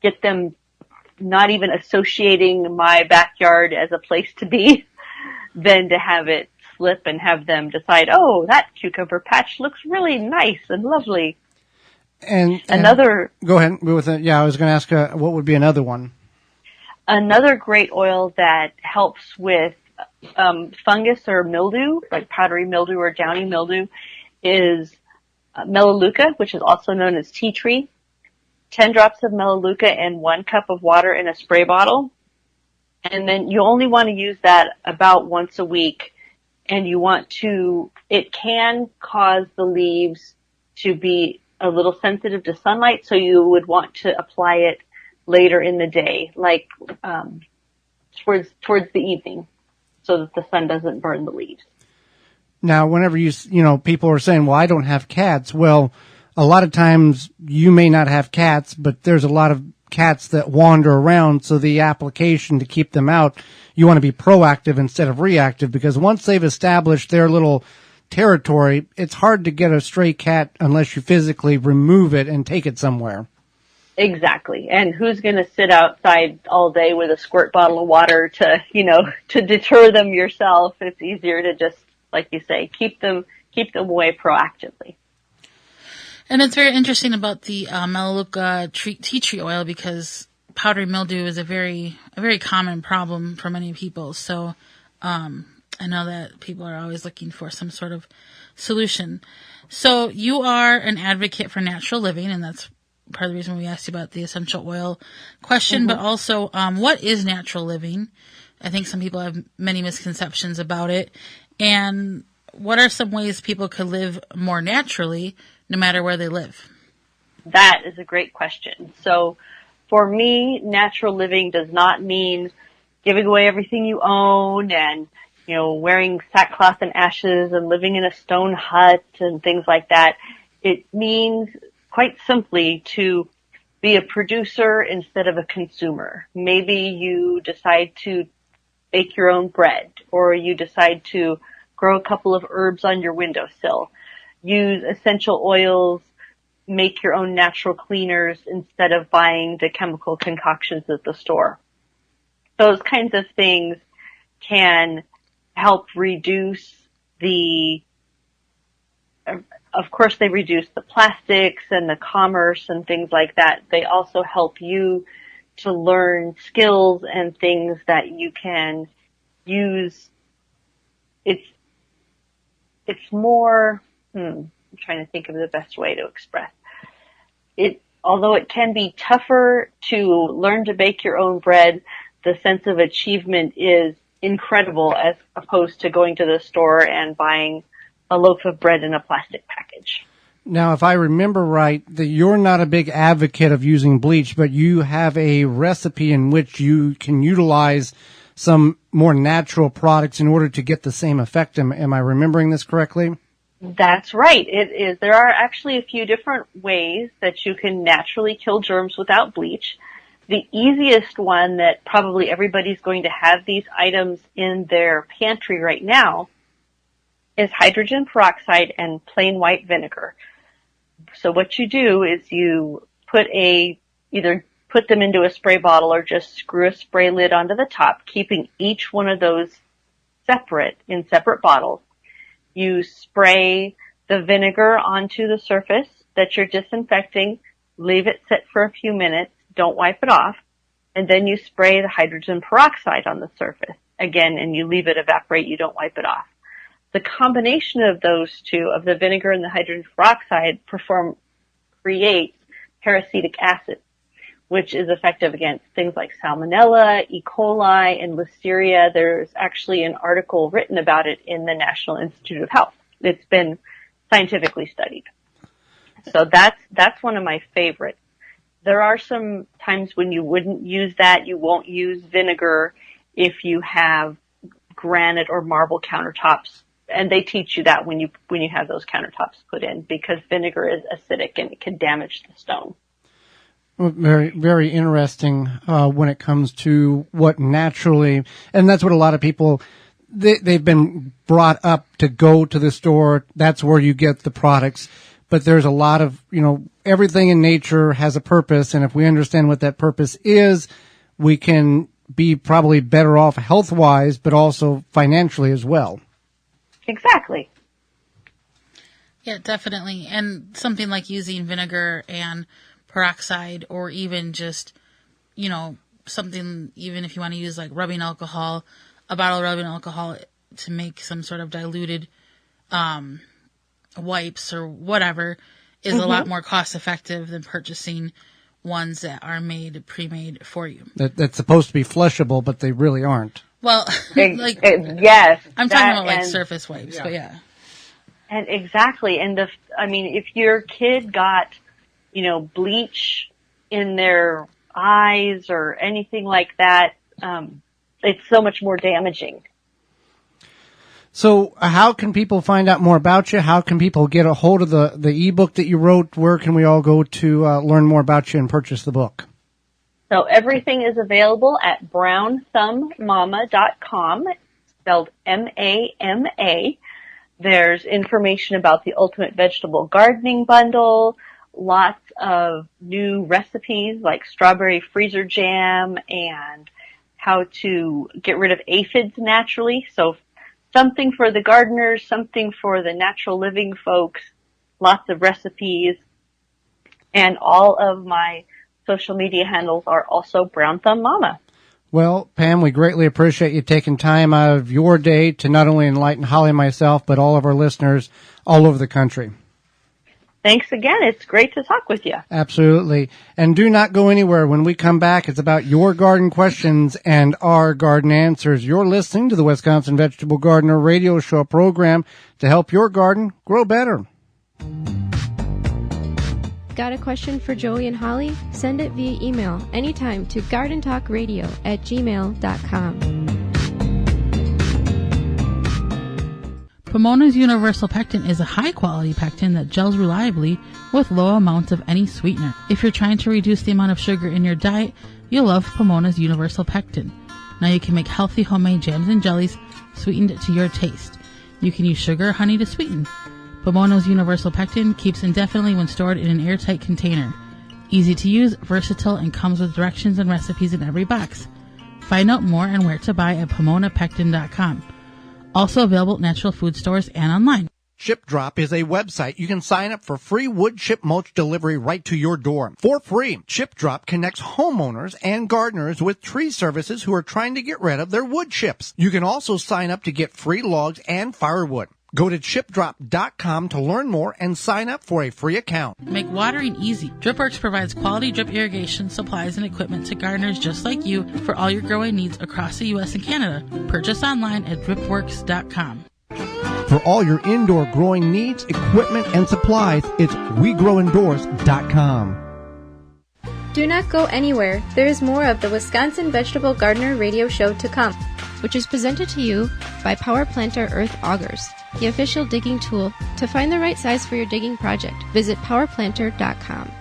get them not even associating my backyard as a place to be than to have it slip and have them decide, oh, that cucumber patch looks really nice and lovely. And Another, go ahead with it. Yeah, I was going to ask what would be another one. another great oil that helps with fungus or mildew, like powdery mildew or downy mildew, is Melaleuca, which is also known as tea tree. 10 drops of Melaleuca and 1 cup of water in a spray bottle. And then you only want to use that about once a week. And you want to, it can cause the leaves to be a little sensitive to sunlight, so you would want to apply it later in the day, like towards the evening, so that the sun doesn't burn the leaves. Now, whenever people are saying, well, I don't have cats. Well, a lot of times you may not have cats, but there's a lot of cats that wander around. So the application to keep them out, you want to be proactive instead of reactive, because once they've established their little territory, it's hard to get a stray cat unless you physically remove it and take it somewhere. Exactly. And who's going to sit outside all day with a squirt bottle of water to deter them yourself? It's easier to just, like you say, keep them away proactively. And it's very interesting about the Melaleuca tea tree oil, because powdery mildew is a very common problem for many people. So I know that people are always looking for some sort of solution. So you are an advocate for natural living, and that's part of the reason we asked you about the essential oil question. Mm-hmm. But also, what is natural living? I think some people have many misconceptions about it. And what are some ways people could live more naturally no matter where they live? That is a great question. So for me, natural living does not mean giving away everything you own and, wearing sackcloth and ashes and living in a stone hut and things like that. It means quite simply to be a producer instead of a consumer. Maybe you decide to bake your own bread, or you decide to grow a couple of herbs on your windowsill. Use essential oils, make your own natural cleaners instead of buying the chemical concoctions at the store. Those kinds of things can help reduce of course they reduce the plastics and the commerce and things like that. They also help you to learn skills and things that you can use. It's more, I'm trying to think of the best way to express it. Although it can be tougher to learn to bake your own bread, the sense of achievement is incredible as opposed to going to the store and buying a loaf of bread in a plastic package. Now, if I remember right, that you're not a big advocate of using bleach, but you have a recipe in which you can utilize some more natural products in order to get the same effect. Am I remembering this correctly? That's right. It is. There are actually a few different ways that you can naturally kill germs without bleach. The easiest one that probably everybody's going to have these items in their pantry right now is hydrogen peroxide and plain white vinegar. So what you do is you either put them into a spray bottle or just screw a spray lid onto the top, keeping each one of those in separate bottles. You spray the vinegar onto the surface that you're disinfecting, leave it sit for a few minutes, don't wipe it off. and then you spray the hydrogen peroxide on the surface again, and you leave it evaporate. You don't wipe it off. The combination of those two, of the vinegar and the hydrogen peroxide, create peracetic acid, which is effective against things like Salmonella, E. coli, and Listeria. There's actually an article written about it in the National Institute of Health. It's been scientifically studied. So that's one of my favorites. There are some times when you wouldn't use that. You won't use vinegar if you have granite or marble countertops. And they teach you that when you have those countertops put in, because vinegar is acidic and it can damage the stone. Well, very, very interesting when it comes to what naturally, and that's what a lot of people, they've been brought up to go to the store. That's where you get the products. But there's a lot of, everything in nature has a purpose. And if we understand what that purpose is, we can be probably better off health-wise, but also financially as well. Exactly. Yeah, definitely. And something like using vinegar and peroxide, or even just, something, even if you want to use like rubbing alcohol, a bottle of rubbing alcohol to make some sort of diluted wipes or whatever, is a lot more cost effective than purchasing ones that are pre-made for you. That's supposed to be flushable, but they really aren't. Well, yes. I'm talking about like surface wipes, but yeah. And exactly. And if your kid got, bleach in their eyes or anything like that, it's so much more damaging. So how can people find out more about you? How can people get a hold of the ebook that you wrote? Where can we all go to learn more about you and purchase the book? So everything is available at brownthumbmama.com, spelled M-A-M-A. There's information about the Ultimate Vegetable Gardening Bundle, lots of new recipes like strawberry freezer jam, and how to get rid of aphids naturally. So something for the gardeners, something for the natural living folks, lots of recipes, and all of my social media handles are also Brown Thumb Mama. Well, Pam, we greatly appreciate you taking time out of your day to not only enlighten Holly and myself, but all of our listeners all over the country. Thanks again. It's great to talk with you. Absolutely. And do not go anywhere. When we come back, it's about your garden questions and our garden answers. You're listening to the Wisconsin Vegetable Gardener radio show program to help your garden grow better. Got a question for Joey and Holly? Send it via email anytime to gardentalkradio@gmail.com. Pomona's Universal Pectin is a high-quality pectin that gels reliably with low amounts of any sweetener. If you're trying to reduce the amount of sugar in your diet, you'll love Pomona's Universal Pectin. Now you can make healthy homemade jams and jellies sweetened to your taste. You can use sugar or honey to sweeten. Pomona's Universal Pectin keeps indefinitely when stored in an airtight container. Easy to use, versatile, and comes with directions and recipes in every box. Find out more and where to buy at PomonaPectin.com. Also available at natural food stores and online. Chip Drop is a website you can sign up for free wood chip mulch delivery right to your door. For free, Chip Drop connects homeowners and gardeners with tree services who are trying to get rid of their wood chips. You can also sign up to get free logs and firewood. Go to chipdrop.com to learn more and sign up for a free account. Make watering easy. DripWorks provides quality drip irrigation supplies and equipment to gardeners just like you for all your growing needs across the U.S. and Canada. Purchase online at dripworks.com. For all your indoor growing needs, equipment, and supplies, it's WeGrowIndoors.com. Do not go anywhere. There is more of the Wisconsin Vegetable Gardener radio show to come, which is presented to you by Power Planter Earth Augers, the official digging tool. To find the right size for your digging project, visit powerplanter.com.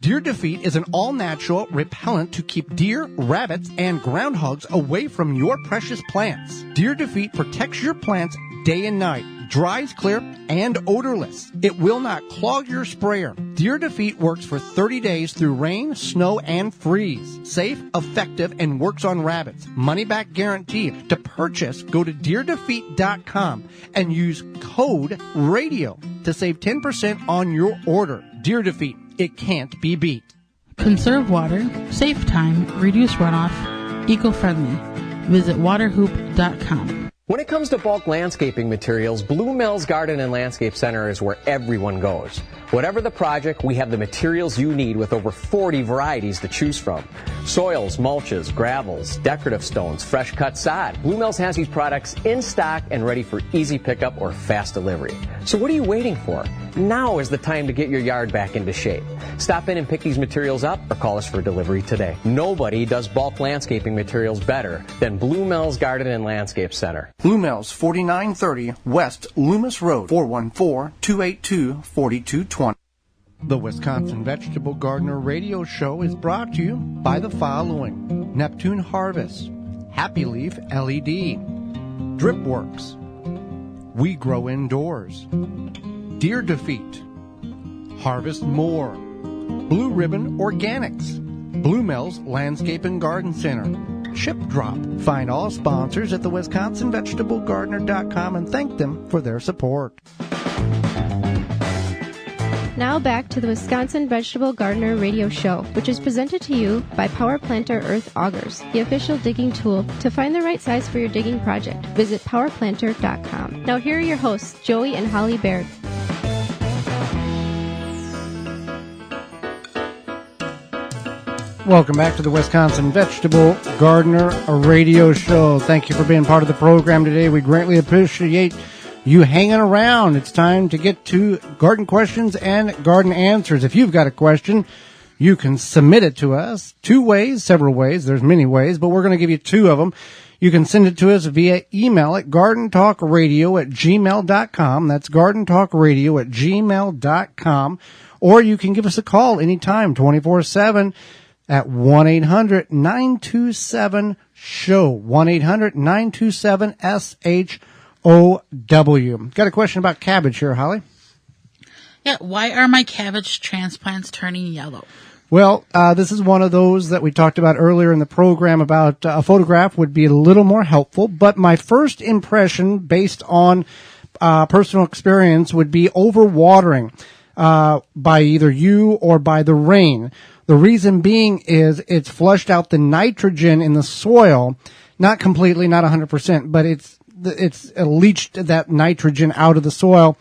Deer Defeat is an all-natural repellent to keep deer, rabbits, and groundhogs away from your precious plants. Deer Defeat protects your plants day and night, dries clear, and odorless. It will not clog your sprayer. Deer Defeat works for 30 days through rain, snow, and freeze. Safe, effective, and works on rabbits. Money-back guarantee. To purchase, go to DeerDefeat.com and use code RADIO to save 10% on your order. Deer Defeat. It can't be beat. Conserve water, save time, reduce runoff, eco-friendly. Visit waterhoop.com. When it comes to bulk landscaping materials, Bluemel's Garden and Landscape Center is where everyone goes. Whatever the project, we have the materials you need with over 40 varieties to choose from. Soils, mulches, gravels, decorative stones, fresh cut sod. Bluemel's has these products in stock and ready for easy pickup or fast delivery. So what are you waiting for? Now is the time to get your yard back into shape. Stop in and pick these materials up or call us for delivery today. Nobody does bulk landscaping materials better than Bluemel's Garden and Landscape Center. Bluemel's 4930 West Loomis Road, 414-282-4220. The Wisconsin Vegetable Gardener Radio Show is brought to you by the following: Neptune Harvest, Happy Leaf LED, Dripworks, We Grow Indoors, Deer Defeat, Harvest More, Blue Ribbon Organics, Bluemel's Landscape and Garden Center, Chip Drop. Find all sponsors at the WisconsinVegetableGardener.com and thank them for their support. Now back to the Wisconsin Vegetable Gardener Radio Show, which is presented to you by Power Planter Earth Augers, the official digging tool. To find the right size for your digging project, visit powerplanter.com. Now here are your hosts, Joey and Holly Baird. Welcome back to the Wisconsin Vegetable Gardener Radio Show. Thank you for being part of the program today. We greatly appreciate you hanging around. It's time to get to garden questions and garden answers. If you've got a question, you can submit it to us two ways, several ways. There's many ways, but we're going to give you two of them. You can send it to us via email at gardentalkradio@gmail.com. That's gardentalkradio@gmail.com. Or you can give us a call anytime, 24/7 at 1-800-927-SHOW, 1-800-927-SHOW. Got a question about cabbage here, Holly? Yeah, why are my cabbage transplants turning yellow? Well, this is one of those that we talked about earlier in the program about a photograph would be a little more helpful. But my first impression, based on personal experience, would be overwatering by either you or by the rain. The reason being is it's flushed out the nitrogen in the soil, not completely, not 100%, but it's leached that nitrogen out of the soil.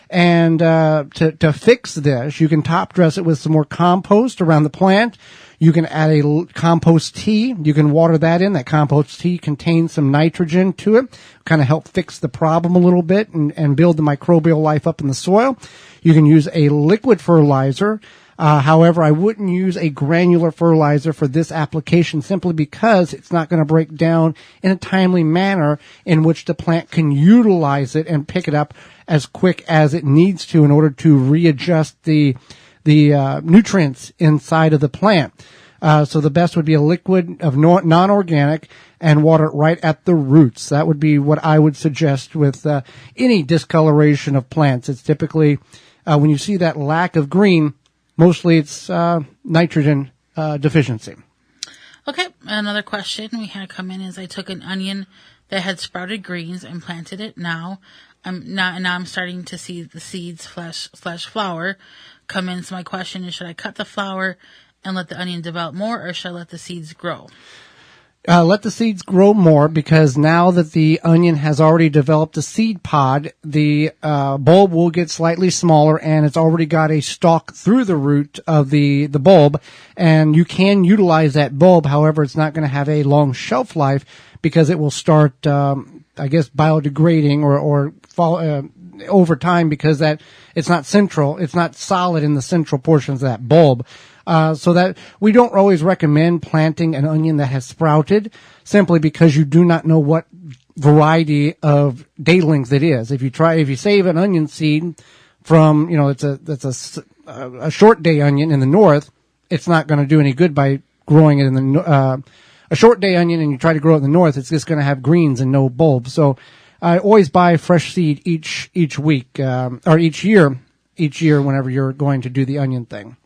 And to fix this, you can top dress it with some more compost around the plant. You can add a compost tea. You can water that in. That compost tea contains some nitrogen to it, kind of help fix the problem a little bit and build the microbial life up in the soil. You can use a liquid fertilizer. However, I wouldn't use a granular fertilizer for this application simply because it's not going to break down in a timely manner in which the plant can utilize it and pick it up as quick as it needs to in order to readjust the nutrients inside of the plant. So the best would be a liquid of non-organic and water it right at the roots. That would be what I would suggest with any discoloration of plants. It's typically, when you see that lack of green, mostly it's nitrogen deficiency. Okay, another question we had come in is I took an onion that had sprouted greens and planted it. Now I'm starting to see the seeds slash flower come in. So my question is, should I cut the flower and let the onion develop more, or should I let the seeds grow? Let the seeds grow more, because now that the onion has already developed a seed pod, the bulb will get slightly smaller, and it's already got a stalk through the root of the bulb, and you can utilize that bulb. However, it's not going to have a long shelf life because it will start, biodegrading or fall over time, because it's not solid in the central portions of that bulb. So that we don't always recommend planting an onion that has sprouted, simply because you do not know what variety of daylings it is. If you save an onion seed from, it's a short day onion in the north, it's not going to do any good by growing it in a short day onion, and you try to grow it in the north, it's just going to have greens and no bulbs. So I always buy fresh seed each week, or each year whenever you're going to do the onion thing.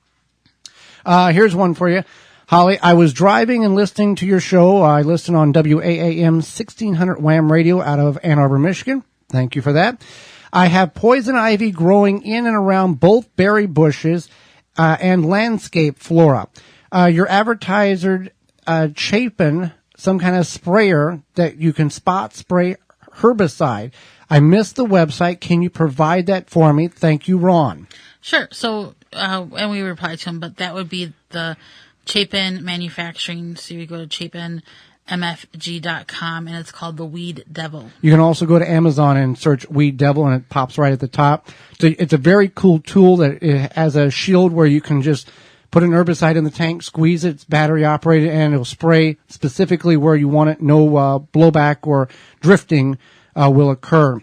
Here's one for you, Holly. I was driving and listening to your show. I listen on WAAM 1600 Wham Radio out of Ann Arbor, Michigan. Thank you for that. I have poison ivy growing in and around both berry bushes and landscape flora. Your advertiser CHAPIN, some kind of sprayer that you can spot spray herbicide. I missed the website. Can you provide that for me? Thank you, Ron. Sure. So, and we replied to him, but that would be the CHAPIN manufacturing. So you go to CHAPINMFG.com, and it's called the Weed Devil. You can also go to Amazon and search Weed Devil, and it pops right at the top. So it's a very cool tool that it has a shield where you can just put an herbicide in the tank, squeeze it, it's battery operated, and it'll spray specifically where you want it. No blowback or drifting will occur.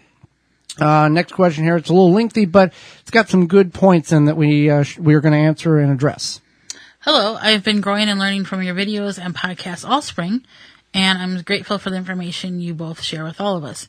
Next question here. It's a little lengthy, but it's got some good points in that we are going to answer and address. Hello, I've been growing and learning from your videos and podcasts all spring, and I'm grateful for the information you both share with all of us.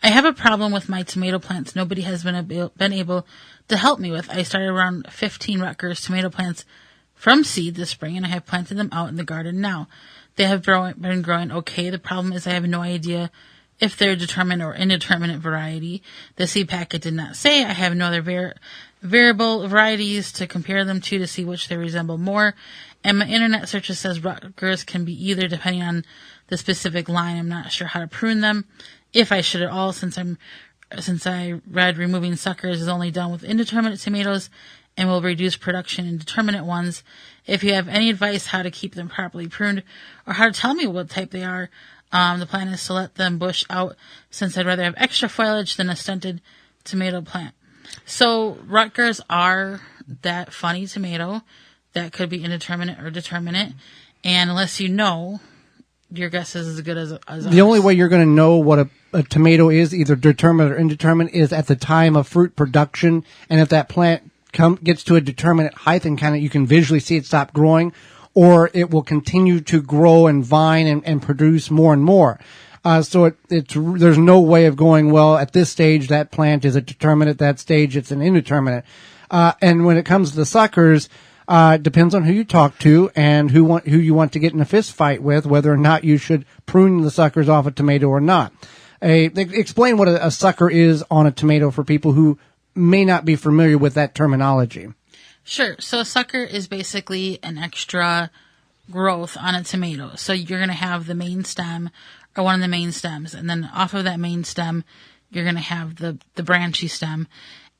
I have a problem with my tomato plants nobody has been able to help me with. I started around 15 Rutgers tomato plants from seed this spring, and I have planted them out in the garden now. They have been growing okay. The problem is I have no idea if they're determinate or indeterminate variety. The seed packet did not say. I have no other variable varieties to compare them to see which they resemble more. And my internet searches says Rutgers can be either depending on the specific line. I'm not sure how to prune them, if I should at all, since I read removing suckers is only done with indeterminate tomatoes and will reduce production in determinate ones. If you have any advice how to keep them properly pruned or how to tell me what type they are, the plan is to let them bush out, since I'd rather have extra foliage than a stunted tomato plant. So Rutgers are that funny tomato that could be indeterminate or determinate, and unless you know, your guess is as good as ours. The only way you're going to know what a tomato is, either determinate or indeterminate, is at the time of fruit production, and if that plant gets to a determinate height and kind of you can visually see it stop growing, or it will continue to grow and vine and produce more and more. So there's no way of going, well, at this stage, that plant is a determinate, at that stage, it's an indeterminate. And when it comes to the suckers, it depends on who you talk to and who you want to get in a fist fight with, whether or not you should prune the suckers off a tomato or not. Explain what a sucker is on a tomato for people who may not be familiar with that terminology. Sure. So a sucker is basically an extra growth on a tomato. So you're going to have the main stem or one of the main stems, and then off of that main stem, you're going to have the branchy stem,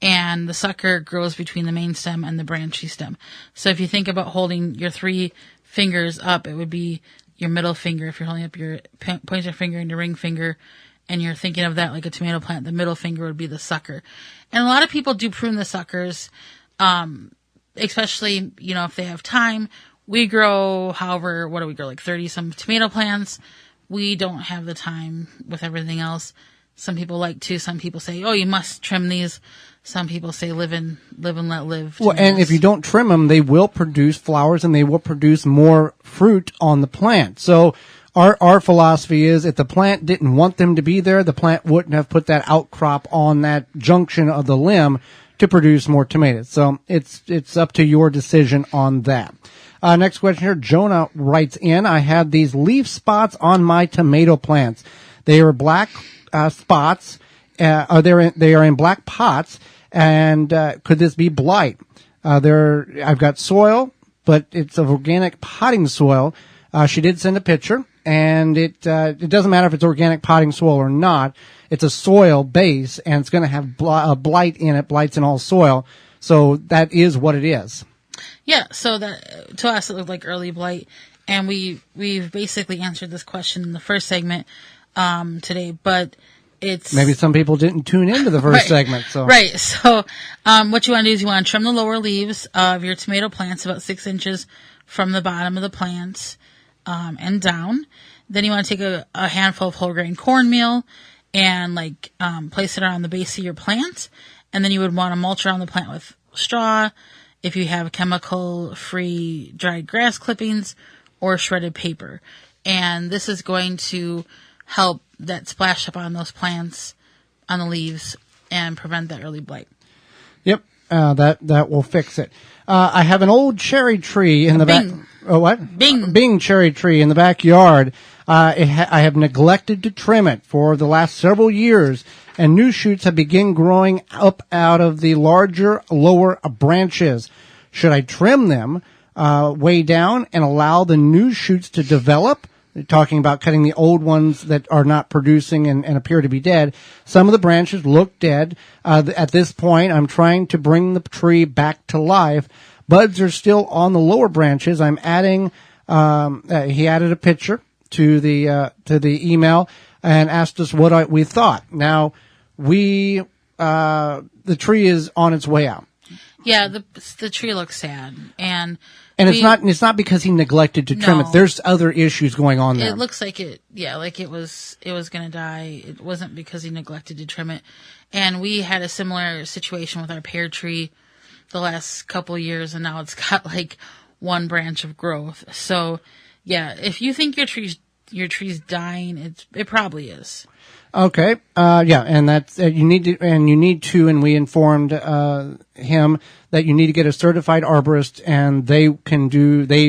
and the sucker grows between the main stem and the branchy stem. So if you think about holding your 3 fingers up, it would be your middle finger. If you're holding up your pointer finger and your ring finger, and you're thinking of that like a tomato plant, the middle finger would be the sucker. And a lot of people do prune the suckers, especially, if they have time. We grow, however, what do we grow? Like 30 some tomato plants. We don't have the time with everything else. Some people like to. Some people say, oh, you must trim these. Some people say live and let live. Well, and if you don't trim them, they will produce flowers and they will produce more fruit on the plant. So our philosophy is if the plant didn't want them to be there, the plant wouldn't have put that outcrop on that junction of the limb to produce more tomatoes. So it's up to your decision on that. Next question here. Jonah writes in, I had these leaf spots on my tomato plants. They are black spots. They are in black pots. And could this be blight? I've got soil, but it's of organic potting soil. She did send a picture, and it doesn't matter if it's organic potting soil or not. It's a soil base, and it's going to have blight in it. Blight's in all soil, so that is what it is. Yeah, so that to us it looked like early blight, and we've basically answered this question in the first segment today, but it's maybe some people didn't tune into the first segment. So right, so what you want to do is you want to trim the lower leaves of your tomato plants about 6 inches from the bottom of the plants and down. Then you want to take a handful of whole grain cornmeal and place it around the base of your plant, and then you would want to mulch around the plant with straw. If you have chemical-free dried grass clippings or shredded paper. And this is going to help that splash up on those plants, on the leaves, and prevent that early blight. Yep, that will fix it. I have an old cherry tree in the back. Oh, what? Bing cherry tree in the backyard. I have neglected to trim it for the last several years, and new shoots have begun growing up out of the larger, lower branches. Should I trim them, way down and allow the new shoots to develop. They're talking about cutting the old ones that are not producing and appear to be dead. Some of the branches look dead. At this point, I'm trying to bring the tree back to life. Buds are still on the lower branches. I'm adding, he added a picture to the email and asked us what we thought. Now, the tree is on its way out. Yeah, the tree looks sad, and it's not because he neglected to trim it. There's other issues going on there. It looks like it was going to die. It wasn't because he neglected to trim it. And we had a similar situation with our pear tree the last couple of years, and now it's got like one branch of growth. So, yeah, if you think your tree's dying, it probably is. Okay. And that's, you need to, and we informed, him that you need to get a certified arborist, and they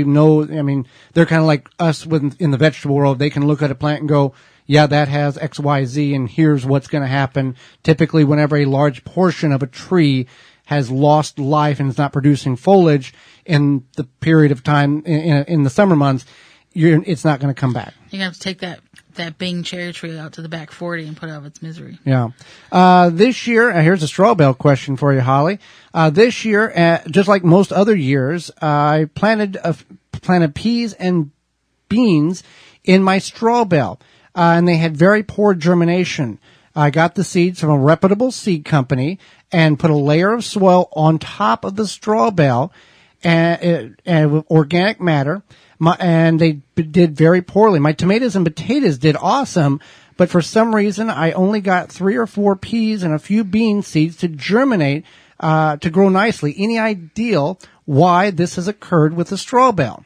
know, I mean, they're kind of like us in the vegetable world. They can look at a plant and go, yeah, that has X, Y, Z, and here's what's going to happen. Typically, whenever a large portion of a tree has lost life and is not producing foliage in the period of time in the summer months, it's not going to come back. You're going to have to take that Bing cherry tree out to the back 40 and put it out of its misery. Yeah. This year, here's a straw bale question for you, Holly. This year, just like most other years, I planted peas and beans in my straw bale, and they had very poor germination. I got the seeds from a reputable seed company and put a layer of soil on top of the straw bale and with organic matter. And they did very poorly. My tomatoes and potatoes did awesome, but for some reason I only got 3 or 4 peas and a few bean seeds to germinate, to grow nicely. Any idea why this has occurred with the straw bale?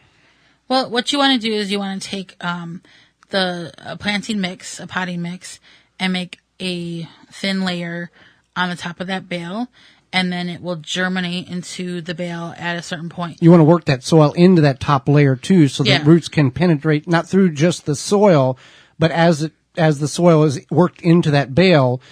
Well, what you want to do is you want to take the planting mix, a potting mix, and make a thin layer on the top of that bale, and then it will germinate into the bale at a certain point. You want to work that soil into that top layer too, so that roots can penetrate not through just the soil, but as the soil is worked into that bale,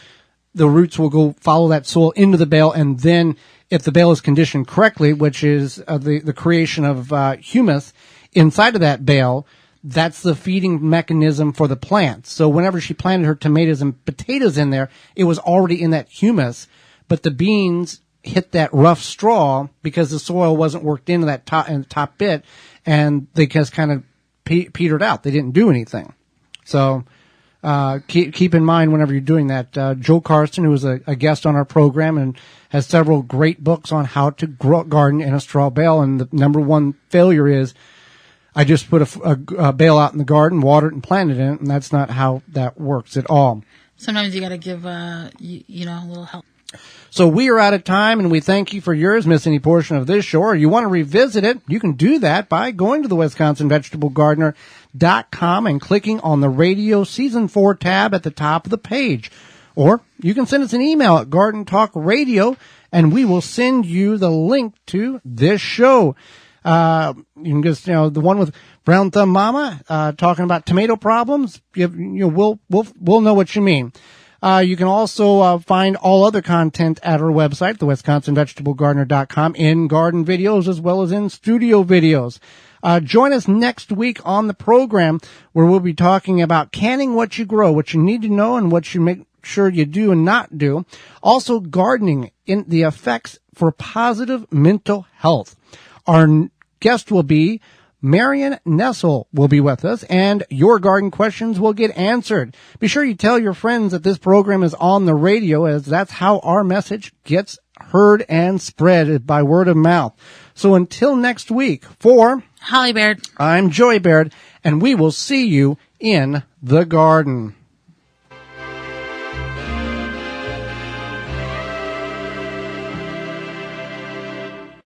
the roots will go follow that soil into the bale, and then if the bale is conditioned correctly, which is the creation of humus inside of that bale, that's the feeding mechanism for the plants. So whenever she planted her tomatoes and potatoes in there, it was already in that humus. But the beans hit that rough straw because the soil wasn't worked into that top bit, and they just kind of petered out. They didn't do anything. So keep in mind whenever you're doing that. Joe Carson, who was a guest on our program and has several great books on how to garden in a straw bale, and the number one failure is I just put a bale out in the garden, watered it, and planted it, and that's not how that works at all. Sometimes you got to give a little help. So we are out of time, and we thank you for yours. Miss any portion of this show, or you want to revisit it, you can do that by going to the WisconsinVegetableGardener.com and clicking on the Radio Season 4 tab at the top of the page. Or you can send us an email at Garden Talk Radio, and we will send you the link to this show. You can just, the one with Brown Thumb Mama, talking about tomato problems. We'll know what you mean. You can also find all other content at our website, the WisconsinVegetableGardener.com, in garden videos as well as in studio videos. Join us next week on the program where we'll be talking about canning what you grow, what you need to know and what you make sure you do and not do. Also gardening in the effects for positive mental health. Our guest will be Marion Nessel will be with us, and your garden questions will get answered. Be sure you tell your friends that this program is on the radio, as that's how our message gets heard and spread, by word of mouth. So until next week, for Holly Baird, I'm Joey Baird, and we will see you in the garden.